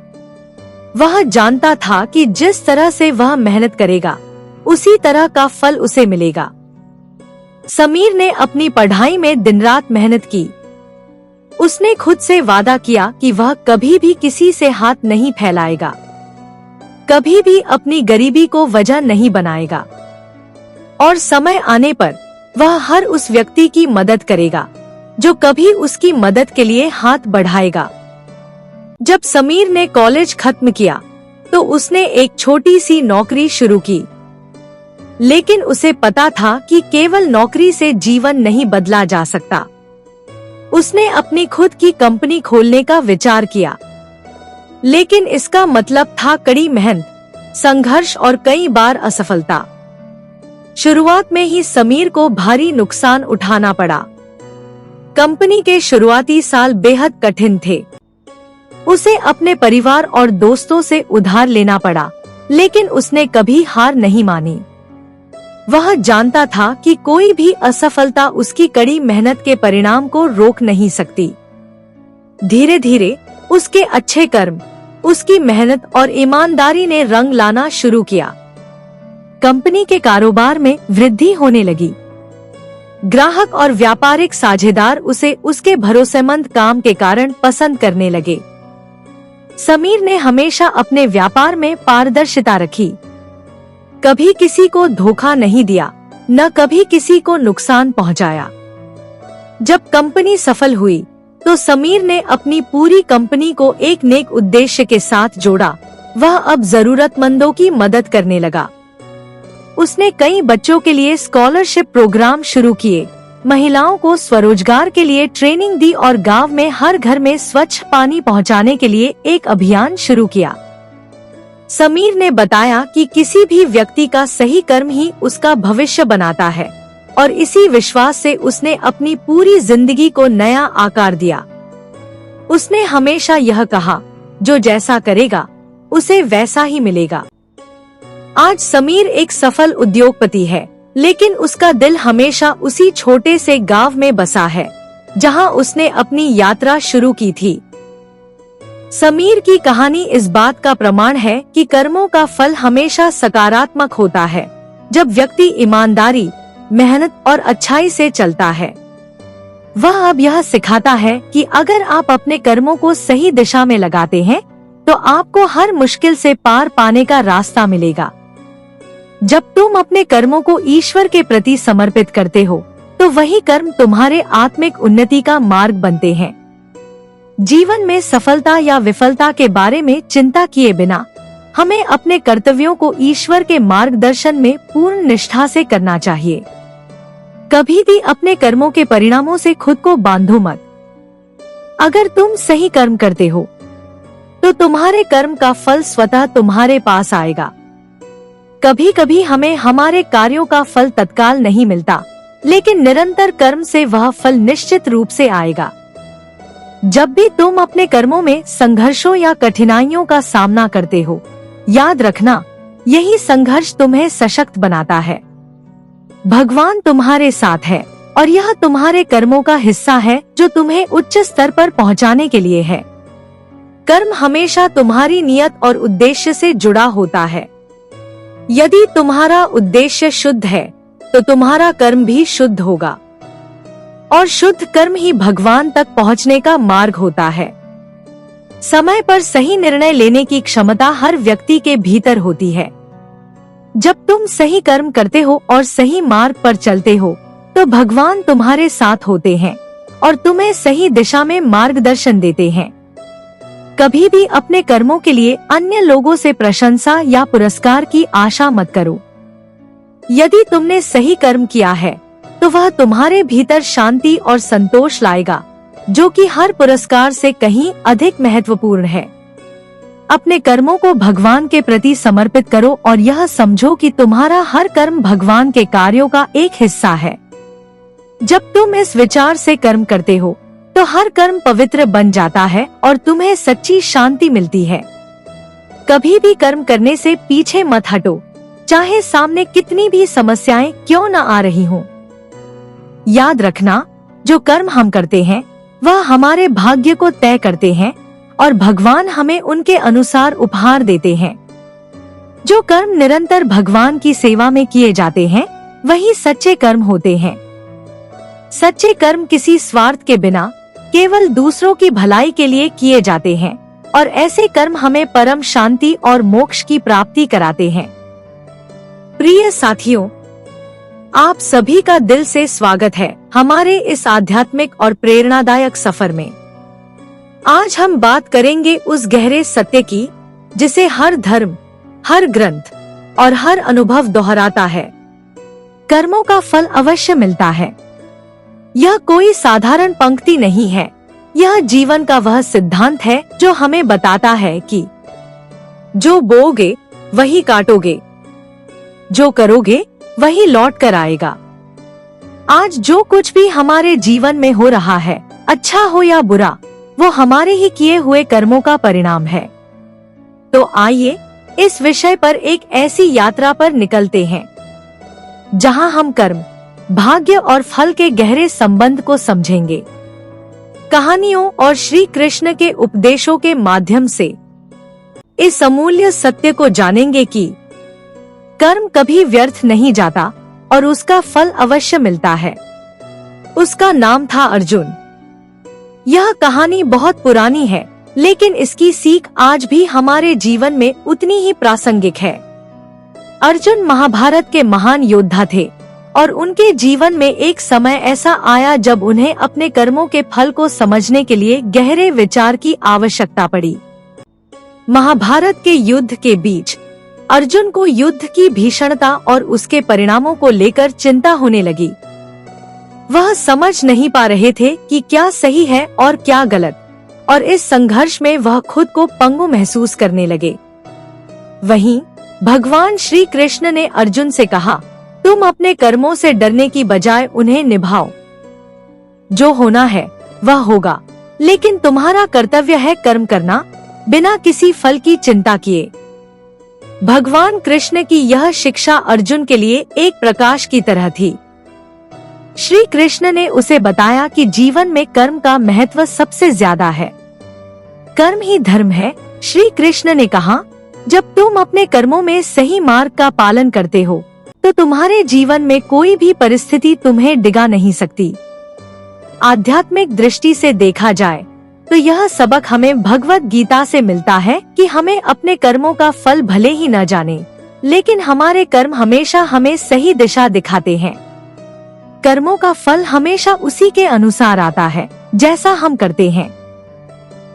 वह जानता था कि जिस तरह से वह मेहनत करेगा, उसी तरह का फल उसे मिलेगा। समीर ने अपनी पढ़ाई में दिन रात मेहनत की। उसने खुद से वादा किया कि वह कभी भी किसी से हाथ नहीं फैलाएगा, कभी भी अपनी गरीबी को वजह नहीं बनाएगा, और समय आने पर वह हर उस व्यक्ति की मदद करेगा जो कभी उसकी मदद के लिए हाथ बढ़ाएगा। जब समीर ने कॉलेज खत्म किया, तो उसने एक छोटी सी नौकरी शुरू की। लेकिन उसे पता था कि केवल नौकरी से जीवन नहीं बदला जा सकता। उसने अपनी खुद की कंपनी खोलने का विचार किया, लेकिन इसका मतलब था कड़ी मेहनत, संघर्ष और कई बार असफलता। शुरुआत में ही समीर को भारी नुकसान उठाना पड़ा। कंपनी के शुरुआती साल बेहद कठिन थे। उसे अपने परिवार और दोस्तों से उधार लेना पड़ा, लेकिन उसने कभी हार नहीं मानी। वह जानता था कि कोई भी असफलता उसकी कड़ी मेहनत के परिणाम को रोक नहीं सकती। धीरे धीरे उसके अच्छे कर्म, उसकी मेहनत और ईमानदारी ने रंग लाना शुरू किया। कंपनी के कारोबार में वृद्धि होने लगी। ग्राहक और व्यापारिक साझेदार उसे उसके भरोसेमंद काम के कारण पसंद करने लगे। समीर ने हमेशा अपने व्यापार में पारदर्शिता रखी। कभी किसी को धोखा नहीं दिया, न कभी किसी को नुकसान पहुंचाया। जब कंपनी सफल हुई तो समीर ने अपनी पूरी कंपनी को एक नेक उद्देश्य के साथ जोड़ा। वह अब जरूरतमंदों की मदद करने लगा। उसने कई बच्चों के लिए स्कॉलरशिप प्रोग्राम शुरू किए, महिलाओं को स्वरोजगार के लिए ट्रेनिंग दी और गांव में हर घर में स्वच्छ पानी पहुंचाने के लिए एक अभियान शुरू किया। समीर ने बताया कि किसी भी व्यक्ति का सही कर्म ही उसका भविष्य बनाता है, और इसी विश्वास से उसने अपनी पूरी जिंदगी को नया आकार दिया। उसने हमेशा यह कहा, जो जैसा करेगा उसे वैसा ही मिलेगा। आज समीर एक सफल उद्योगपति है, लेकिन उसका दिल हमेशा उसी छोटे से गांव में बसा है, जहां उसने अपनी यात्रा शुरू की थी। समीर की कहानी इस बात का प्रमाण है कि कर्मों का फल हमेशा सकारात्मक होता है, जब व्यक्ति ईमानदारी, मेहनत और अच्छाई से चलता है। वह अब यह सिखाता है कि अगर आप अपने कर्मों को सही दिशा में लगाते हैं, तो आपको हर मुश्किल से पार पाने का रास्ता मिलेगा। जब तुम अपने कर्मों को ईश्वर के प्रति समर्पित करते हो, तो वही कर्म तुम्हारे आत्मिक उन्नति का मार्ग बनते हैं। जीवन में सफलता या विफलता के बारे में चिंता किए बिना हमें अपने कर्तव्यों को ईश्वर के मार्गदर्शन में पूर्ण निष्ठा से करना चाहिए। कभी भी अपने कर्मों के परिणामों से खुद को बांधो मत। अगर तुम सही कर्म करते हो, तो तुम्हारे कर्म का फल स्वतः तुम्हारे पास आएगा। कभी कभी हमें हमारे कार्यों का फल तत्काल नहीं मिलता, लेकिन निरंतर कर्म से वह फल निश्चित रूप से आएगा। जब भी तुम अपने कर्मों में संघर्षों या कठिनाइयों का सामना करते हो, याद रखना, यही संघर्ष तुम्हें सशक्त बनाता है। भगवान तुम्हारे साथ है, और यह तुम्हारे कर्मों का हिस्सा है जो तुम्हें उच्च स्तर पर पहुंचाने के लिए है। कर्म हमेशा तुम्हारी नियत और उद्देश्य से जुड़ा होता है। यदि तुम्हारा उद्देश्य शुद्ध है, तो तुम्हारा कर्म भी शुद्ध होगा, और शुद्ध कर्म ही भगवान तक पहुंचने का मार्ग होता है। समय पर सही निर्णय लेने की क्षमता हर व्यक्ति के भीतर होती है। जब तुम सही कर्म करते हो और सही मार्ग पर चलते हो, तो भगवान तुम्हारे साथ होते हैं और तुम्हें सही दिशा में मार्गदर्शन देते हैं। कभी भी अपने कर्मों के लिए अन्य लोगों से प्रशंसा या पुरस्कार की आशा मत करो। यदि तुमने सही कर्म किया है, तो वह तुम्हारे भीतर शांति और संतोष लाएगा, जो कि हर पुरस्कार से कहीं अधिक महत्वपूर्ण है। अपने कर्मों को भगवान के प्रति समर्पित करो और यह समझो कि तुम्हारा हर कर्म भगवान के कार्यों का एक हिस्सा है। जब तुम इस विचार से कर्म करते हो, तो हर कर्म पवित्र बन जाता है और तुम्हें सच्ची शांति मिलती है। कभी भी कर्म करने से पीछे मत हटो, चाहे सामने कितनी भी समस्याएं क्यों न आ रही हों। याद रखना, जो कर्म हम करते हैं वह हमारे भाग्य को तय करते हैं, और भगवान हमें उनके अनुसार उपहार देते हैं। जो कर्म निरंतर भगवान की सेवा में किए जाते हैं, वही सच्चे कर्म होते हैं। सच्चे कर्म किसी स्वार्थ के बिना केवल दूसरों की भलाई के लिए किए जाते हैं, और ऐसे कर्म हमें परम शांति और मोक्ष की प्राप्ति कराते हैं। प्रिय साथियों, आप सभी का दिल से स्वागत है हमारे इस आध्यात्मिक और प्रेरणादायक सफर में। आज हम बात करेंगे उस गहरे सत्य की, जिसे हर धर्म, हर ग्रंथ और हर अनुभव दोहराता है। कर्मों का फल अवश्य मिलता है। यह कोई साधारण पंक्ति नहीं है, यह जीवन का वह सिद्धांत है जो हमें बताता है कि जो बोओगे वही काटोगे, जो करोगे वही लौट कर आएगा। आज जो कुछ भी हमारे जीवन में हो रहा है, अच्छा हो या बुरा, वो हमारे ही किए हुए कर्मों का परिणाम है। तो आइए इस विषय पर एक ऐसी यात्रा पर निकलते हैं जहां हम कर्म, भाग्य और फल के गहरे संबंध को समझेंगे। कहानियों और श्री कृष्ण के उपदेशों के माध्यम से इस अमूल्य सत्य को जानेंगे कि कर्म कभी व्यर्थ नहीं जाता और उसका फल अवश्य मिलता है। उसका नाम था अर्जुन। यह कहानी बहुत पुरानी है, लेकिन इसकी सीख आज भी हमारे जीवन में उतनी ही प्रासंगिक है। अर्जुन महाभारत के महान योद्धा थे और उनके जीवन में एक समय ऐसा आया जब उन्हें अपने कर्मों के फल को समझने के लिए गहरे विचार की आवश्यकता पड़ी। महाभारत के युद्ध के बीच अर्जुन को युद्ध की भीषणता और उसके परिणामों को लेकर चिंता होने लगी। वह समझ नहीं पा रहे थे कि क्या सही है और क्या गलत, और इस संघर्ष में वह खुद को पंगु महसूस करने लगे। वहीं भगवान श्री कृष्ण ने अर्जुन से कहा, तुम अपने कर्मों से डरने की बजाय उन्हें निभाओ। जो होना है वह होगा, लेकिन तुम्हारा कर्तव्य है कर्म करना, बिना किसी फल की चिंता किए। भगवान कृष्ण की यह शिक्षा अर्जुन के लिए एक प्रकाश की तरह थी। श्री कृष्ण ने उसे बताया कि जीवन में कर्म का महत्व सबसे ज्यादा है। कर्म ही धर्म है। श्री कृष्ण ने कहा, जब तुम अपने कर्मों में सही मार्ग का पालन करते हो, तो तुम्हारे जीवन में कोई भी परिस्थिति तुम्हें डिगा नहीं सकती। आध्यात्मिक दृष्टि से देखा जाए तो यह सबक हमें भगवत गीता से मिलता है कि हमें अपने कर्मों का फल भले ही न जाने, लेकिन हमारे कर्म हमेशा हमें सही दिशा दिखाते हैं। कर्मों का फल हमेशा उसी के अनुसार आता है जैसा हम करते हैं।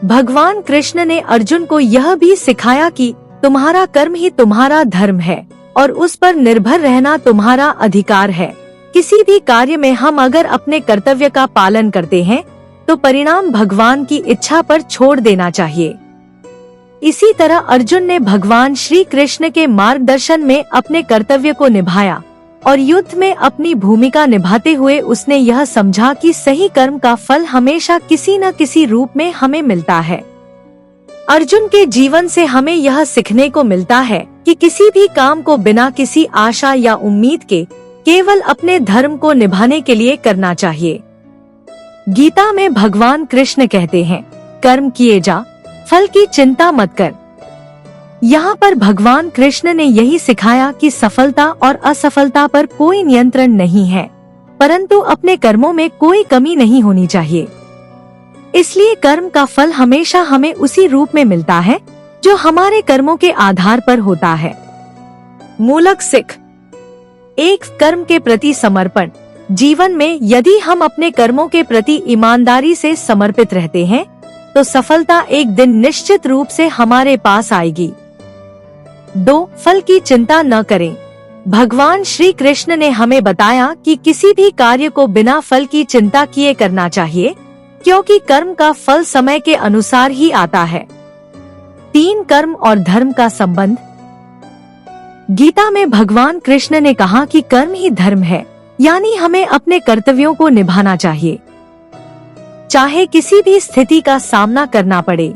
भगवान कृष्ण ने अर्जुन को यह भी सिखाया कि तुम्हारा कर्म ही तुम्हारा धर्म है और उस पर निर्भर रहना तुम्हारा अधिकार है। किसी भी कार्य में हम अगर अपने कर्तव्य का पालन करते हैं तो परिणाम भगवान की इच्छा पर छोड़ देना चाहिए। इसी तरह अर्जुन ने भगवान श्री कृष्ण के मार्गदर्शन में अपने कर्तव्य को निभाया और युद्ध में अपनी भूमिका निभाते हुए उसने यह समझा कि सही कर्म का फल हमेशा किसी न किसी रूप में हमें मिलता है। अर्जुन के जीवन से हमें यह सीखने को मिलता है कि किसी भी काम को बिना किसी आशा या उम्मीद के केवल अपने धर्म को निभाने के लिए करना चाहिए। गीता में भगवान कृष्ण कहते हैं, कर्म किए जा, फल की चिंता मत कर। यहाँ पर भगवान कृष्ण ने यही सिखाया कि सफलता और असफलता पर कोई नियंत्रण नहीं है, परंतु अपने कर्मों में कोई कमी नहीं होनी चाहिए। इसलिए कर्म का फल हमेशा हमें उसी रूप में मिलता है जो हमारे कर्मों के आधार पर होता है। मूलक सिख। एक, कर्म के प्रति समर्पण। जीवन में यदि हम अपने कर्मों के प्रति ईमानदारी से समर्पित रहते हैं तो सफलता एक दिन निश्चित रूप से हमारे पास आएगी। 2, फल की चिंता न करें। भगवान श्री कृष्ण ने हमें बताया कि किसी भी कार्य को बिना फल की चिंता किए करना चाहिए, क्योंकि कर्म का फल समय के अनुसार ही आता है। 3, कर्म और धर्म का संबंध। गीता में भगवान कृष्ण ने कहा कि कर्म ही धर्म है, यानी हमें अपने कर्तव्यों को निभाना चाहिए, चाहे किसी भी स्थिति का सामना करना पड़े।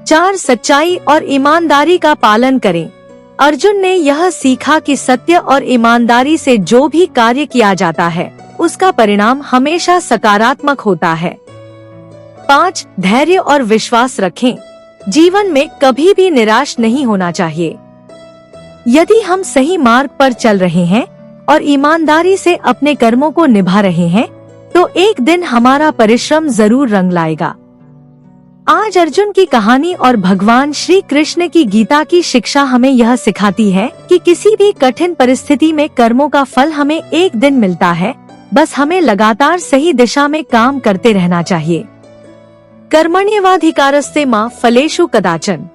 4, सच्चाई और ईमानदारी का पालन करें। अर्जुन ने यह सीखा कि सत्य और ईमानदारी से जो भी कार्य किया जाता है उसका परिणाम हमेशा सकारात्मक होता है। 5, धैर्य और विश्वास रखें। जीवन में कभी भी निराश नहीं होना चाहिए। यदि हम सही मार्ग पर चल रहे हैं और ईमानदारी से अपने कर्मों को निभा रहे हैं तो एक दिन हमारा परिश्रम जरूर रंग लाएगा। आज अर्जुन की कहानी और भगवान श्री कृष्ण की गीता की शिक्षा हमें यह सिखाती है कि किसी भी कठिन परिस्थिति में कर्मों का फल हमें एक दिन मिलता है, बस हमें लगातार सही दिशा में काम करते रहना चाहिए। कर्मण्येवाधिकारस्ते मा फलेषु कदाचन।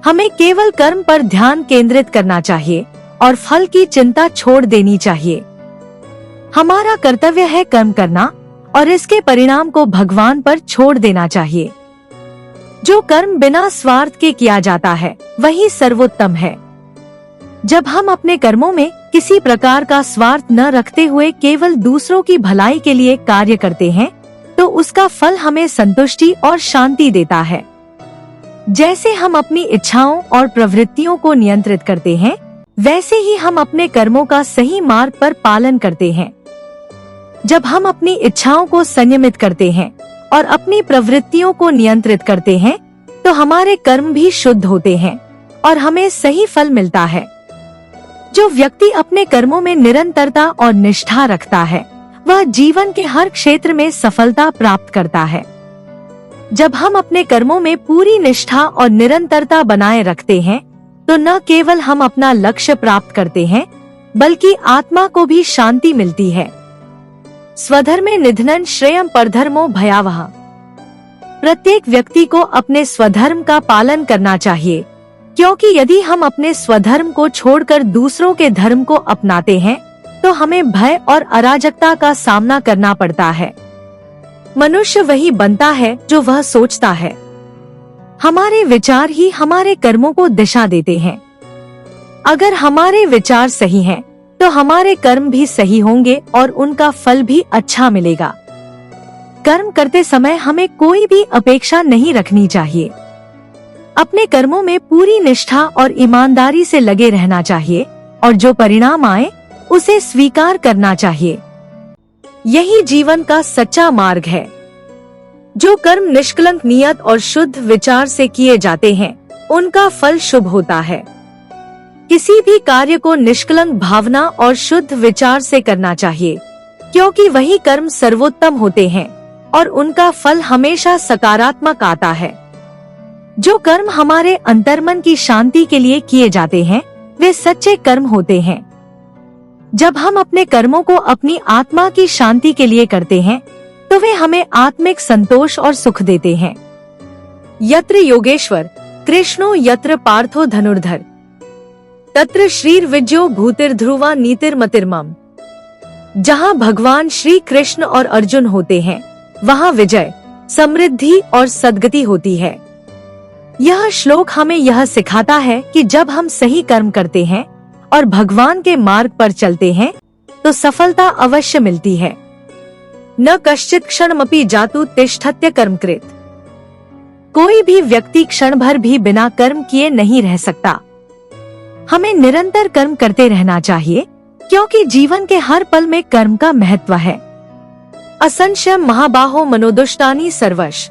हमें केवल कर्म पर ध्यान केंद्रित करना चाहिए और फल की चिंता छोड़ देनी चाहिए। हमारा कर्तव्य है कर्म करना और इसके परिणाम को भगवान पर छोड़ देना चाहिए। जो कर्म बिना स्वार्थ के किया जाता है वही सर्वोत्तम है। जब हम अपने कर्मों में किसी प्रकार का स्वार्थ न रखते हुए केवल दूसरों की भलाई के लिए कार्य करते हैं, तो उसका फल हमें संतुष्टि और शांति देता है। जैसे हम अपनी इच्छाओं और प्रवृत्तियों को नियंत्रित करते हैं, वैसे ही हम अपने कर्मों का सही मार्ग पर पालन करते हैं। जब हम अपनी इच्छाओं को संयमित करते हैं और अपनी प्रवृत्तियों को नियंत्रित करते हैं, तो हमारे कर्म भी शुद्ध होते हैं और हमें सही फल मिलता है। जो व्यक्ति अपने कर्मों में निरंतरता और निष्ठा रखता है, वह जीवन के हर क्षेत्र में सफलता प्राप्त करता है। जब हम अपने कर्मों में पूरी निष्ठा और निरंतरता बनाए रखते हैं, तो न केवल हम अपना लक्ष्य प्राप्त करते हैं, बल्कि आत्मा को भी शांति मिलती है। स्वधर्मे निधनं श्रेयः परधर्मो भयावह। प्रत्येक व्यक्ति को अपने स्वधर्म का पालन करना चाहिए, क्योंकि यदि हम अपने स्वधर्म को छोड़कर दूसरों के धर्म को अपनाते हैं, तो हमें भय और अराजकता का सामना करना पड़ता है। मनुष्य वही बनता है जो वह सोचता है। हमारे विचार ही हमारे कर्मों को दिशा देते हैं। अगर हमारे विचार सही हैं, तो हमारे कर्म भी सही होंगे और उनका फल भी अच्छा मिलेगा। कर्म करते समय हमें कोई भी अपेक्षा नहीं रखनी चाहिए। अपने कर्मों में पूरी निष्ठा और ईमानदारी से लगे रहना चाहिए और जो परिणाम आए उसे स्वीकार करना चाहिए। यही जीवन का सच्चा मार्ग है। जो कर्म निष्कलंक नियत और शुद्ध विचार से किए जाते हैं, उनका फल शुभ होता है। किसी भी कार्य को निष्कलंक भावना और शुद्ध विचार से करना चाहिए, क्योंकि वही कर्म सर्वोत्तम होते हैं और उनका फल हमेशा सकारात्मक आता है। जो कर्म हमारे अंतर्मन की शांति के लिए किए जाते हैं, वे सच्चे कर्म होते हैं। जब हम अपने कर्मों को अपनी आत्मा की शांति के लिए करते हैं, तो वे हमें आत्मिक संतोष और सुख देते हैं। यत्र योगेश्वर कृष्णो यत्र पार्थो धनुर्धर तत्र श्रीर्विजयो भूतिर्ध्रुवा नीतिर्मतिर्मम। जहाँ भगवान श्री कृष्ण और अर्जुन होते हैं, वहाँ विजय, समृद्धि और सद्गति होती है। यह श्लोक हमें यह सिखाता है कि जब हम सही कर्म करते हैं और भगवान के मार्ग पर चलते हैं, तो सफलता अवश्य मिलती है। न कश्चित् क्षणमपि जातु तिष्ठत्य कर्मकृत। कोई भी व्यक्ति क्षण भर भी बिना कर्म किए नहीं रह सकता। हमें निरंतर कर्म करते रहना चाहिए, क्योंकि जीवन के हर पल में कर्म का महत्व है। असंशयम् महाबाहो मनोदुष्टानि सर्वश।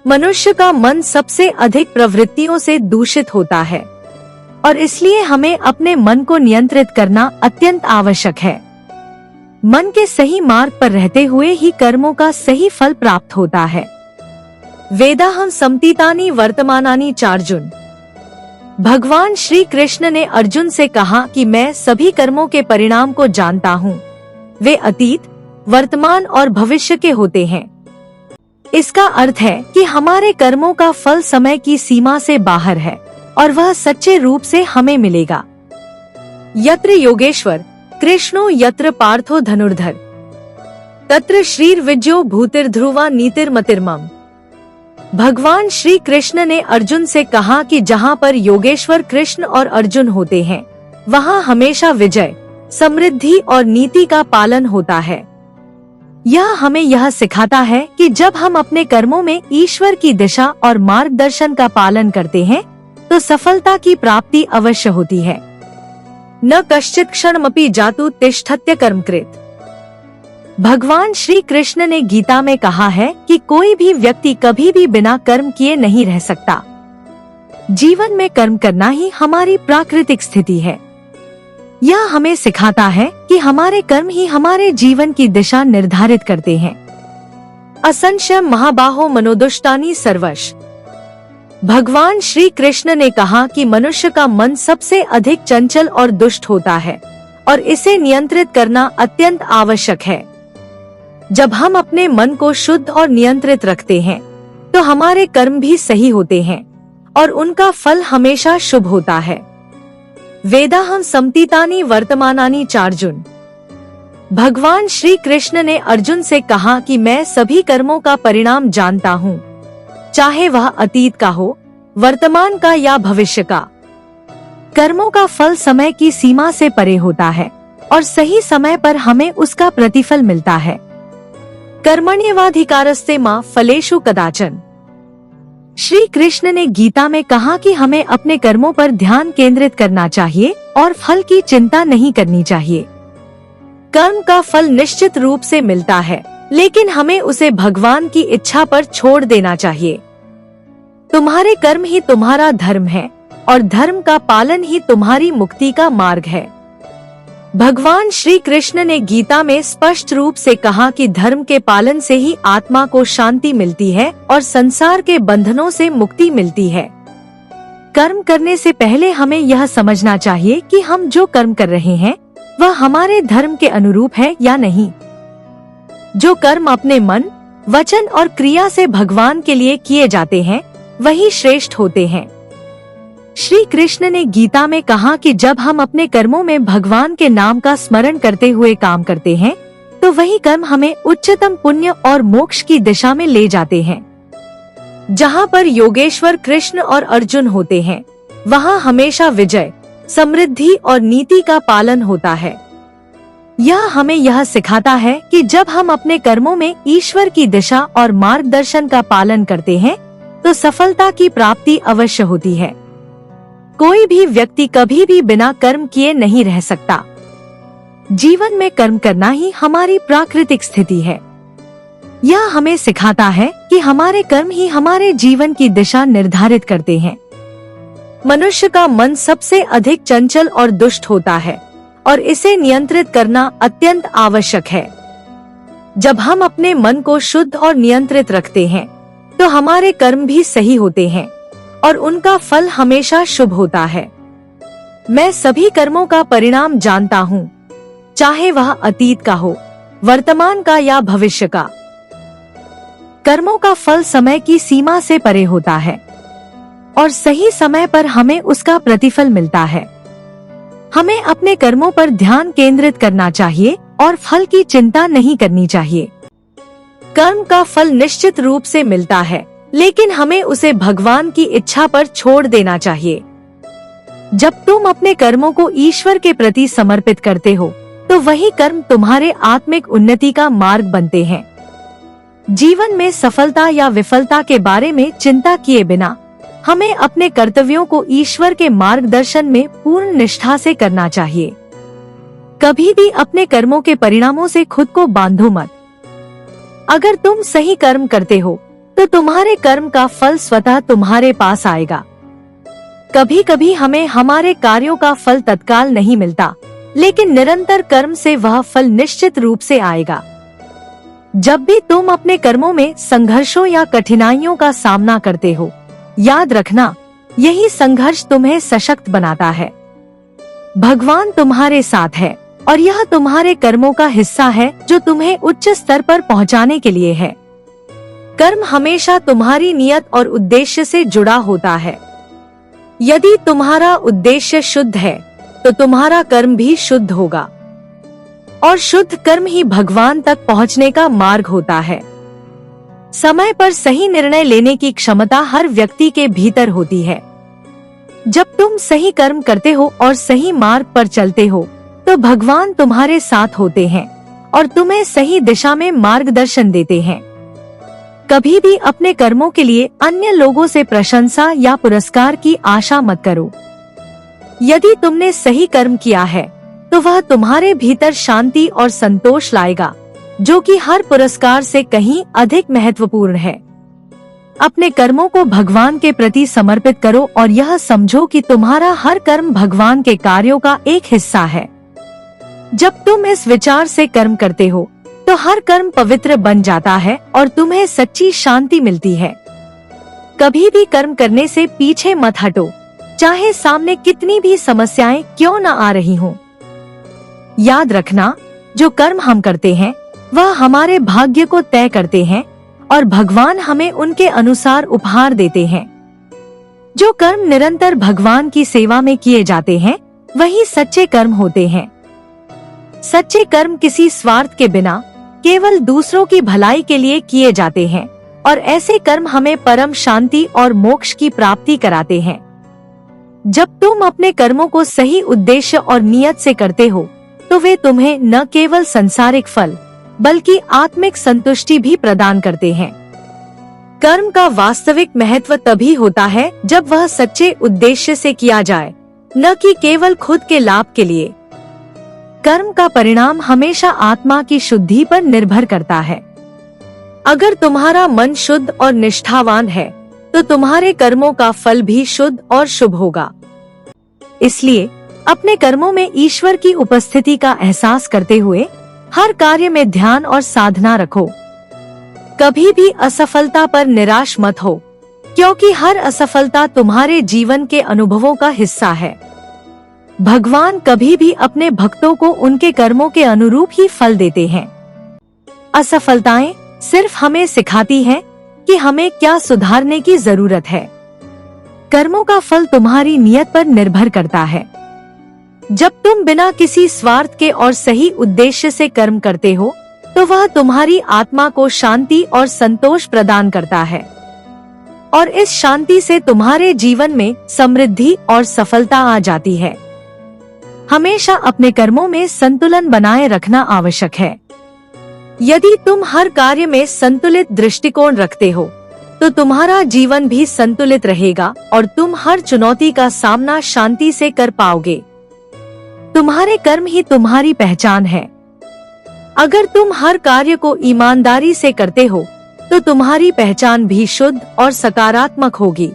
मनुष्य का मन सबसे अधिक प्रवृत्तियों से दूषित होता है और इसलिए हमें अपने मन को नियंत्रित करना अत्यंत आवश्यक है। मन के सही मार्ग पर रहते हुए ही कर्मों का सही फल प्राप्त होता है। वेदाहं समतीतानि वर्तमानानि चार्जुन। भगवान श्री कृष्ण ने अर्जुन से कहा कि मैं सभी कर्मों के परिणाम को जानता हूँ। वे अतीत, वर्तमान और भविष्य के होते हैं। इसका अर्थ है कि हमारे कर्मों का फल समय की सीमा से बाहर है और वह सच्चे रूप से हमें मिलेगा। यत्र योगेश्वर कृष्णो यत्र पार्थो धनुर्धर तत्र श्रीर्विजयो भूतिर्ध्रुवा नीतिर्मतिर्मम। भगवान श्री कृष्ण ने अर्जुन से कहा कि जहाँ पर योगेश्वर कृष्ण और अर्जुन होते हैं, वहाँ हमेशा विजय, समृद्धि और नीति का पालन होता है। यह हमें यह सिखाता है कि जब हम अपने कर्मों में ईश्वर की दिशा और मार्गदर्शन का पालन करते हैं, तो सफलता की प्राप्ति अवश्य होती है। न कश्चित् क्षणमपि जातु तिष्ठत्य कर्मकृत। भगवान श्री कृष्ण ने गीता में कहा है कि कोई भी व्यक्ति कभी भी बिना कर्म किए नहीं रह सकता। जीवन में कर्म करना ही हमारी प्राकृतिक स्थिति है। यह हमें सिखाता है कि हमारे कर्म ही हमारे जीवन की दिशा निर्धारित करते हैं। असंशयम् महाबाहो मनोदुष्टानि सर्वश। भगवान श्री कृष्ण ने कहा कि मनुष्य का मन सबसे अधिक चंचल और दुष्ट होता है और इसे नियंत्रित करना अत्यंत आवश्यक है। जब हम अपने मन को शुद्ध और नियंत्रित रखते हैं, तो हमारे कर्म भी सही होते हैं और उनका फल हमेशा शुभ होता है। वेदाहं समतीतानि वर्तमानानि चार्जुन। भगवान श्री कृष्ण ने अर्जुन से कहा कि मैं सभी कर्मों का परिणाम जानता हूँ, चाहे वह अतीत का हो, वर्तमान का या भविष्य का। कर्मों का फल समय की सीमा से परे होता है और सही समय पर हमें उसका प्रतिफल मिलता है। कर्मण्येवाधिकारस्ते मा फलेषु कदाचन। श्री कृष्ण ने गीता में कहा कि हमें अपने कर्मों पर ध्यान केंद्रित करना चाहिए और फल की चिंता नहीं करनी चाहिए। कर्म का फल निश्चित रूप से मिलता है, लेकिन हमें उसे भगवान की इच्छा पर छोड़ देना चाहिए। तुम्हारे कर्म ही तुम्हारा धर्म है और धर्म का पालन ही तुम्हारी मुक्ति का मार्ग है। भगवान श्री कृष्ण ने गीता में स्पष्ट रूप से कहा कि धर्म के पालन से ही आत्मा को शांति मिलती है और संसार के बंधनों से मुक्ति मिलती है। कर्म करने से पहले हमें यह समझना चाहिए कि हम जो कर्म कर रहे हैं वह हमारे धर्म के अनुरूप है या नहीं। जो कर्म अपने मन, वचन और क्रिया से भगवान के लिए किए जाते हैं वही श्रेष्ठ होते हैं। श्री कृष्ण ने गीता में कहा कि जब हम अपने कर्मों में भगवान के नाम का स्मरण करते हुए काम करते हैं तो वही कर्म हमें उच्चतम पुण्य और मोक्ष की दिशा में ले जाते हैं। जहाँ पर योगेश्वर कृष्ण और अर्जुन होते हैं वहाँ हमेशा विजय, समृद्धि और नीति का पालन होता है। यह हमें यह सिखाता है कि जब हम अपने कर्मों में ईश्वर की दिशा और मार्गदर्शन का पालन करते हैं तो सफलता की प्राप्ति अवश्य होती है। कोई भी व्यक्ति कभी भी बिना कर्म किए नहीं रह सकता। जीवन में कर्म करना ही हमारी प्राकृतिक स्थिति है। यह हमें सिखाता है कि हमारे कर्म ही हमारे जीवन की दिशा निर्धारित करते हैं। मनुष्य का मन सबसे अधिक चंचल और दुष्ट होता है और इसे नियंत्रित करना अत्यंत आवश्यक है। जब हम अपने मन को शुद्ध और नियंत्रित रखते हैं तो हमारे कर्म भी सही होते हैं और उनका फल हमेशा शुभ होता है। मैं सभी कर्मों का परिणाम जानता हूँ, चाहे वह अतीत का हो, वर्तमान का या भविष्य का। कर्मों का फल समय की सीमा से परे होता है और सही समय पर हमें उसका प्रतिफल मिलता है। हमें अपने कर्मों पर ध्यान केंद्रित करना चाहिए और फल की चिंता नहीं करनी चाहिए। कर्म का फल निश्चित रूप से मिलता है, लेकिन हमें उसे भगवान की इच्छा पर छोड़ देना चाहिए। जब तुम अपने कर्मों को ईश्वर के प्रति समर्पित करते हो तो वही कर्म तुम्हारे आत्मिक उन्नति का मार्ग बनते हैं। जीवन में सफलता या विफलता के बारे में चिंता किए बिना हमें अपने कर्तव्यों को ईश्वर के मार्गदर्शन में पूर्ण निष्ठा से करना चाहिए। कभी भी अपने कर्मों के परिणामों से खुद को बांधो मत। अगर तुम सही कर्म करते हो तो तुम्हारे कर्म का फल स्वतः तुम्हारे पास आएगा। कभी कभी हमें हमारे कार्यों का फल तत्काल नहीं मिलता, लेकिन निरंतर कर्म से वह फल निश्चित रूप से आएगा। जब भी तुम अपने कर्मों में संघर्षों या कठिनाइयों का सामना करते हो, याद रखना यही संघर्ष तुम्हें सशक्त बनाता है। भगवान तुम्हारे साथ है और यह तुम्हारे कर्मों का हिस्सा है जो तुम्हें उच्च स्तर पर पहुंचाने के लिए है। कर्म हमेशा तुम्हारी नियत और उद्देश्य से जुड़ा होता है। यदि तुम्हारा उद्देश्य शुद्ध है तो तुम्हारा कर्म भी शुद्ध होगा और शुद्ध कर्म ही भगवान तक पहुंचने का मार्ग होता है। समय पर सही निर्णय लेने की क्षमता हर व्यक्ति के भीतर होती है। जब तुम सही कर्म करते हो और सही मार्ग पर चलते हो तो भगवान तुम्हारे साथ होते हैं और तुम्हें सही दिशा में मार्गदर्शन देते हैं। कभी भी अपने कर्मों के लिए अन्य लोगों से प्रशंसा या पुरस्कार की आशा मत करो। यदि तुमने सही कर्म किया है तो वह तुम्हारे भीतर शांति और संतोष लाएगा, जो कि हर पुरस्कार से कहीं अधिक महत्वपूर्ण है। अपने कर्मों को भगवान के प्रति समर्पित करो और यह समझो कि तुम्हारा हर कर्म भगवान के कार्यों का एक हिस्सा है। जब तुम इस विचार से कर्म करते हो तो हर कर्म पवित्र बन जाता है और तुम्हें सच्ची शांति मिलती है। कभी भी कर्म करने से पीछे मत हटो, चाहे सामने कितनी भी समस्याएं क्यों न आ रही हों। याद रखना, जो कर्म हम करते हैं वह हमारे भाग्य को तय करते हैं और भगवान हमें उनके अनुसार उपहार देते हैं। जो कर्म निरंतर भगवान की सेवा में किए जाते हैं वही सच्चे कर्म होते हैं। सच्चे कर्म किसी स्वार्थ के बिना केवल दूसरों की भलाई के लिए किए जाते हैं और ऐसे कर्म हमें परम शांति और मोक्ष की प्राप्ति कराते हैं। जब तुम अपने कर्मों को सही उद्देश्य और नियत से करते हो तो वे तुम्हें न केवल सांसारिक फल बल्कि आत्मिक संतुष्टि भी प्रदान करते हैं। कर्म का वास्तविक महत्व तभी होता है जब वह सच्चे उद्देश्य से किया जाए, न कि केवल खुद के लाभ के लिए। कर्म का परिणाम हमेशा आत्मा की शुद्धि पर निर्भर करता है। अगर तुम्हारा मन शुद्ध और निष्ठावान है तो तुम्हारे कर्मों का फल भी शुद्ध और शुभ होगा। इसलिए अपने कर्मों में ईश्वर की उपस्थिति का एहसास करते हुए हर कार्य में ध्यान और साधना रखो। कभी भी असफलता पर निराश मत हो, क्योंकि हर असफलता तुम्हारे जीवन के अनुभवों का हिस्सा है। भगवान कभी भी अपने भक्तों को उनके कर्मों के अनुरूप ही फल देते हैं। असफलताएं सिर्फ हमें सिखाती हैं कि हमें क्या सुधारने की जरूरत है। कर्मों का फल तुम्हारी नियत पर निर्भर करता है। जब तुम बिना किसी स्वार्थ के और सही उद्देश्य से कर्म करते हो तो वह तुम्हारी आत्मा को शांति और संतोष प्रदान करता है, और इस शांति से तुम्हारे जीवन में समृद्धि और सफलता आ जाती है। हमेशा अपने कर्मों में संतुलन बनाए रखना आवश्यक है। यदि तुम हर कार्य में संतुलित दृष्टिकोण रखते हो तो तुम्हारा जीवन भी संतुलित रहेगा और तुम हर चुनौती का सामना शांति से कर पाओगे। तुम्हारे कर्म ही तुम्हारी पहचान है। अगर तुम हर कार्य को ईमानदारी से करते हो तो तुम्हारी पहचान भी शुद्ध और सकारात्मक होगी,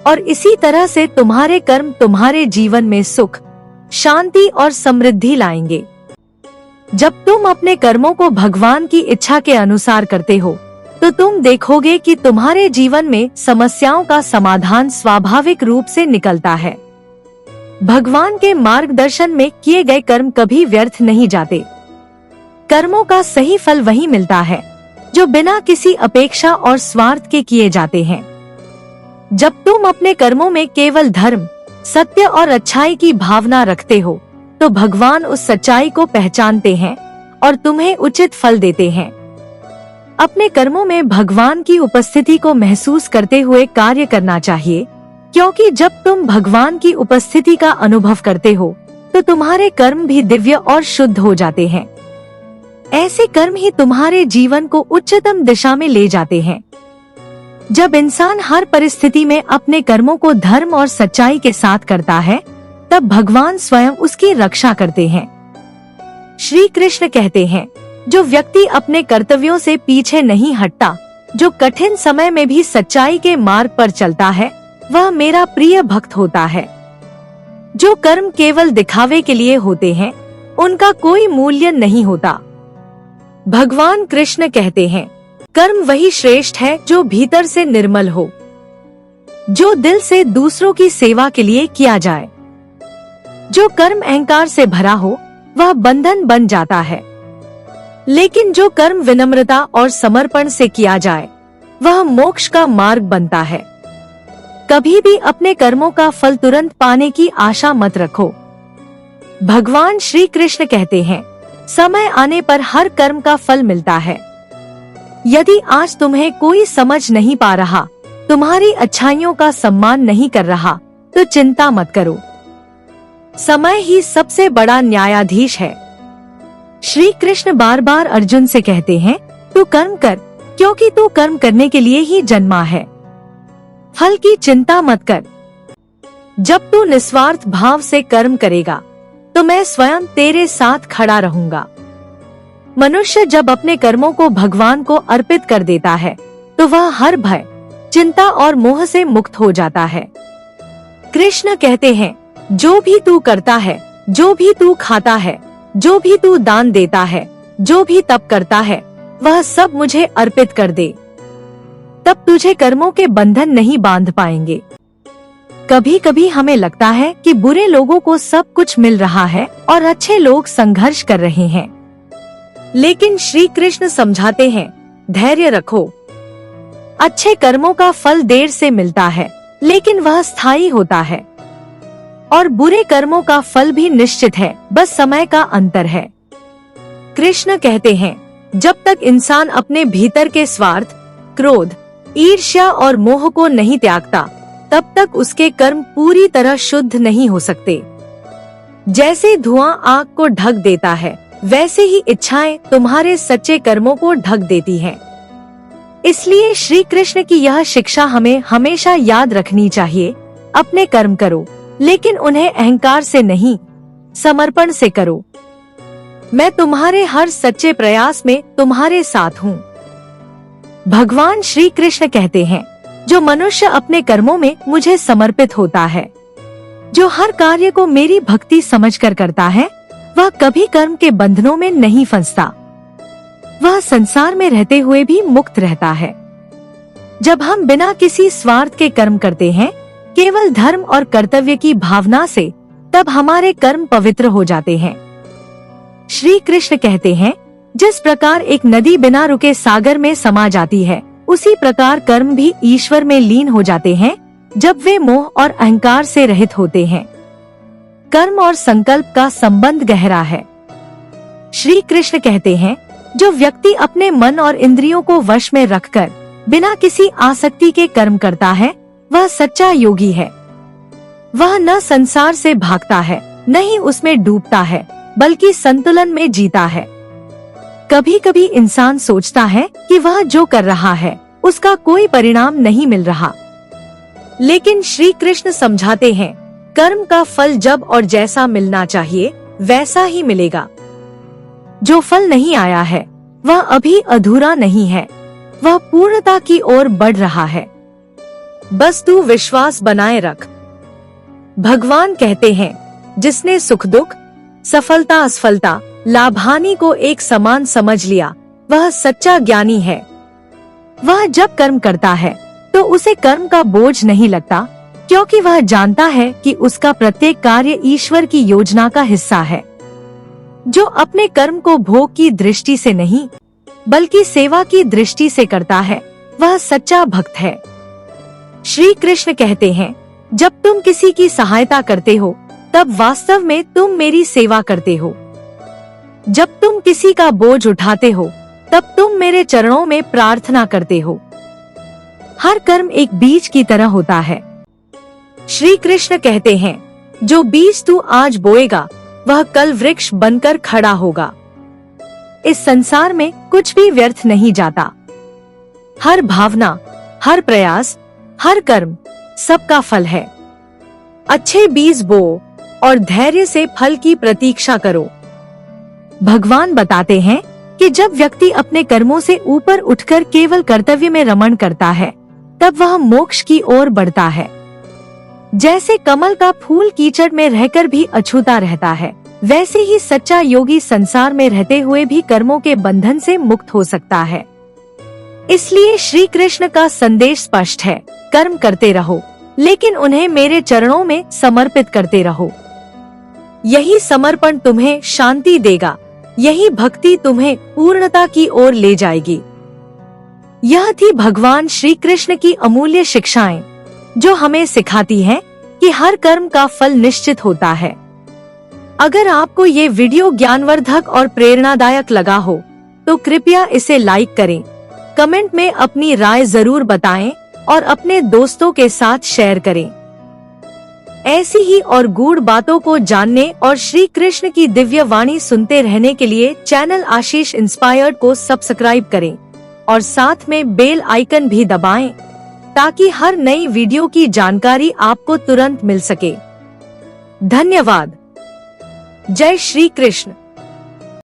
और इसी तरह से तुम्हारे कर्म तुम्हारे जीवन में सुख, शांति और समृद्धि लाएंगे। जब तुम अपने कर्मों को भगवान की इच्छा के अनुसार करते हो तो तुम देखोगे कि तुम्हारे जीवन में समस्याओं का समाधान स्वाभाविक रूप से निकलता है। भगवान के मार्गदर्शन में किए गए कर्म कभी व्यर्थ नहीं जाते। कर्मों का सही फल वही मिलता है जो बिना किसी अपेक्षा और स्वार्थ के किए जाते हैं। जब तुम अपने कर्मों में केवल धर्म, सत्य और अच्छाई की भावना रखते हो तो भगवान उस सच्चाई को पहचानते हैं और तुम्हें उचित फल देते हैं। अपने कर्मों में भगवान की उपस्थिति को महसूस करते हुए कार्य करना चाहिए, क्योंकि जब तुम भगवान की उपस्थिति का अनुभव करते हो तो तुम्हारे कर्म भी दिव्य और शुद्ध हो जाते हैं। ऐसे कर्म ही तुम्हारे जीवन को उच्चतम दिशा में ले जाते हैं। जब इंसान हर परिस्थिति में अपने कर्मों को धर्म और सच्चाई के साथ करता है तब भगवान स्वयं उसकी रक्षा करते हैं। श्री कृष्ण कहते हैं, जो व्यक्ति अपने कर्तव्यों से पीछे नहीं हटता, जो कठिन समय में भी सच्चाई के मार्ग पर चलता है, वह मेरा प्रिय भक्त होता है। जो कर्म केवल दिखावे के लिए होते हैं उनका कोई मूल्य नहीं होता। भगवान कृष्ण कहते हैं, कर्म वही श्रेष्ठ है जो भीतर से निर्मल हो, जो दिल से दूसरों की सेवा के लिए किया जाए। जो कर्म अहंकार से भरा हो वह बंधन बन जाता है, लेकिन जो कर्म विनम्रता और समर्पण से किया जाए वह मोक्ष का मार्ग बनता है। कभी भी अपने कर्मों का फल तुरंत पाने की आशा मत रखो। भगवान श्री कृष्ण कहते हैं, समय आने पर हर कर्म का फल मिलता है। यदि आज तुम्हें कोई समझ नहीं पा रहा, तुम्हारी अच्छाइयों का सम्मान नहीं कर रहा, तो चिंता मत करो। समय ही सबसे बड़ा न्यायाधीश है। श्री कृष्ण बार बार अर्जुन से कहते हैं, तू कर्म कर, क्योंकि तू कर्म करने के लिए ही जन्मा है। फल की चिंता मत कर। जब तू निस्वार्थ भाव से कर्म करेगा तो मैं स्वयं तेरे साथ खड़ा रहूंगा। मनुष्य जब अपने कर्मों को भगवान को अर्पित कर देता है तो वह हर भय, चिंता और मोह से मुक्त हो जाता है। कृष्ण कहते हैं, जो भी तू करता है, जो भी तू खाता है, जो भी तू दान देता है, जो भी तप करता है, वह सब मुझे अर्पित कर दे। तब तुझे कर्मों के बंधन नहीं बांध पाएंगे। कभी कभी हमें लगता है कि बुरे लोगों को सब कुछ मिल रहा है और अच्छे लोग संघर्ष कर रहे हैं, लेकिन श्री कृष्ण समझाते हैं, धैर्य रखो। अच्छे कर्मों का फल देर से मिलता है, लेकिन वह स्थायी होता है, और बुरे कर्मों का फल भी निश्चित है, बस समय का अंतर है। कृष्ण कहते हैं, जब तक इंसान अपने भीतर के स्वार्थ, क्रोध, ईर्ष्या और मोह को नहीं त्यागता, तब तक उसके कर्म पूरी तरह शुद्ध नहीं हो सकते। जैसे धुआं आग को ढक देता है, वैसे ही इच्छाएं तुम्हारे सच्चे कर्मों को ढक देती हैं। इसलिए श्री कृष्ण की यह शिक्षा हमें हमेशा याद रखनी चाहिए। अपने कर्म करो, लेकिन उन्हें अहंकार से नहीं, समर्पण से करो। मैं तुम्हारे हर सच्चे प्रयास में तुम्हारे साथ हूँ। भगवान श्री कृष्ण कहते हैं, जो मनुष्य अपने कर्मों में मुझे समर्पित होता है, जो हर कार्य को मेरी भक्ति समझकर करता है, वह कभी कर्म के बंधनों में नहीं फंसता। वह संसार में रहते हुए भी मुक्त रहता है। जब हम बिना किसी स्वार्थ के कर्म करते हैं, केवल धर्म और कर्तव्य की भावना से, तब हमारे कर्म पवित्र हो जाते हैं। श्री कृष्ण कहते हैं, जिस प्रकार एक नदी बिना रुके सागर में समा जाती है, उसी प्रकार कर्म भी ईश्वर में लीन हो जाते हैं, जब वे मोह और अहंकार से रहित होते हैं। कर्म और संकल्प का संबंध गहरा है। श्री कृष्ण कहते हैं, जो व्यक्ति अपने मन और इंद्रियों को वश में रखकर बिना किसी आसक्ति के कर्म करता है, वह सच्चा योगी है। वह न संसार से भागता है, न ही उसमें डूबता है, बल्कि संतुलन में जीता है। कभी कभी इंसान सोचता है कि वह जो कर रहा है उसका कोई परिणाम नहीं मिल रहा, लेकिन श्री कृष्ण समझाते हैं, कर्म का फल जब और जैसा मिलना चाहिए वैसा ही मिलेगा। जो फल नहीं आया है वह अभी अधूरा नहीं है, वह पूर्णता की ओर बढ़ रहा है। बस तू विश्वास बनाए रख। भगवान कहते हैं, जिसने सुख दुख, सफलता असफलता, लाभ हानि को एक समान समझ लिया, वह सच्चा ज्ञानी है। वह जब कर्म करता है तो उसे कर्म का बोझ नहीं लगता, क्योंकि वह जानता है कि उसका प्रत्येक कार्य ईश्वर की योजना का हिस्सा है। जो अपने कर्म को भोग की दृष्टि से नहीं, बल्कि सेवा की दृष्टि से करता है, वह सच्चा भक्त है। श्री कृष्ण कहते हैं, जब तुम किसी की सहायता करते हो, तब वास्तव में तुम मेरी सेवा करते हो। जब तुम किसी का बोझ उठाते हो, तब तुम मेरे चरणों में प्रार्थना करते हो। हर कर्म एक बीज की तरह होता है। श्री कृष्ण कहते हैं, जो बीज तू आज बोएगा, वह कल वृक्ष बनकर खड़ा होगा। इस संसार में कुछ भी व्यर्थ नहीं जाता। हर भावना, हर प्रयास, हर कर्म, सबका फल है। अच्छे बीज बो और धैर्य से फल की प्रतीक्षा करो। भगवान बताते हैं कि जब व्यक्ति अपने कर्मों से ऊपर उठकर केवल कर्तव्य में रमण करता है, तब वह मोक्ष की ओर बढ़ता है। जैसे कमल का फूल कीचड़ में रहकर भी अछूता रहता है, वैसे ही सच्चा योगी संसार में रहते हुए भी कर्मों के बंधन से मुक्त हो सकता है। इसलिए श्री कृष्ण का संदेश स्पष्ट है, कर्म करते रहो, लेकिन उन्हें मेरे चरणों में समर्पित करते रहो। यही समर्पण तुम्हें शांति देगा, यही भक्ति तुम्हें पूर्णता की ओर ले जाएगी। यह थी भगवान श्री कृष्ण की अमूल्य शिक्षाएं, जो हमें सिखाती हैं कि हर कर्म का फल निश्चित होता है। अगर आपको ये वीडियो ज्ञानवर्धक और प्रेरणादायक लगा हो, तो कृपया इसे लाइक करें, कमेंट में अपनी राय जरूर बताएं और अपने दोस्तों के साथ शेयर करें। ऐसी ही और गूढ़ बातों को जानने और श्री कृष्ण की दिव्य वाणी सुनते रहने के लिए चैनल आशीष इंस्पायर्ड को सब्सक्राइब करें और साथ में बेल आइकन भी दबाएं, ताकि हर नई वीडियो की जानकारी आपको तुरंत मिल सके। धन्यवाद। जय श्री कृष्ण।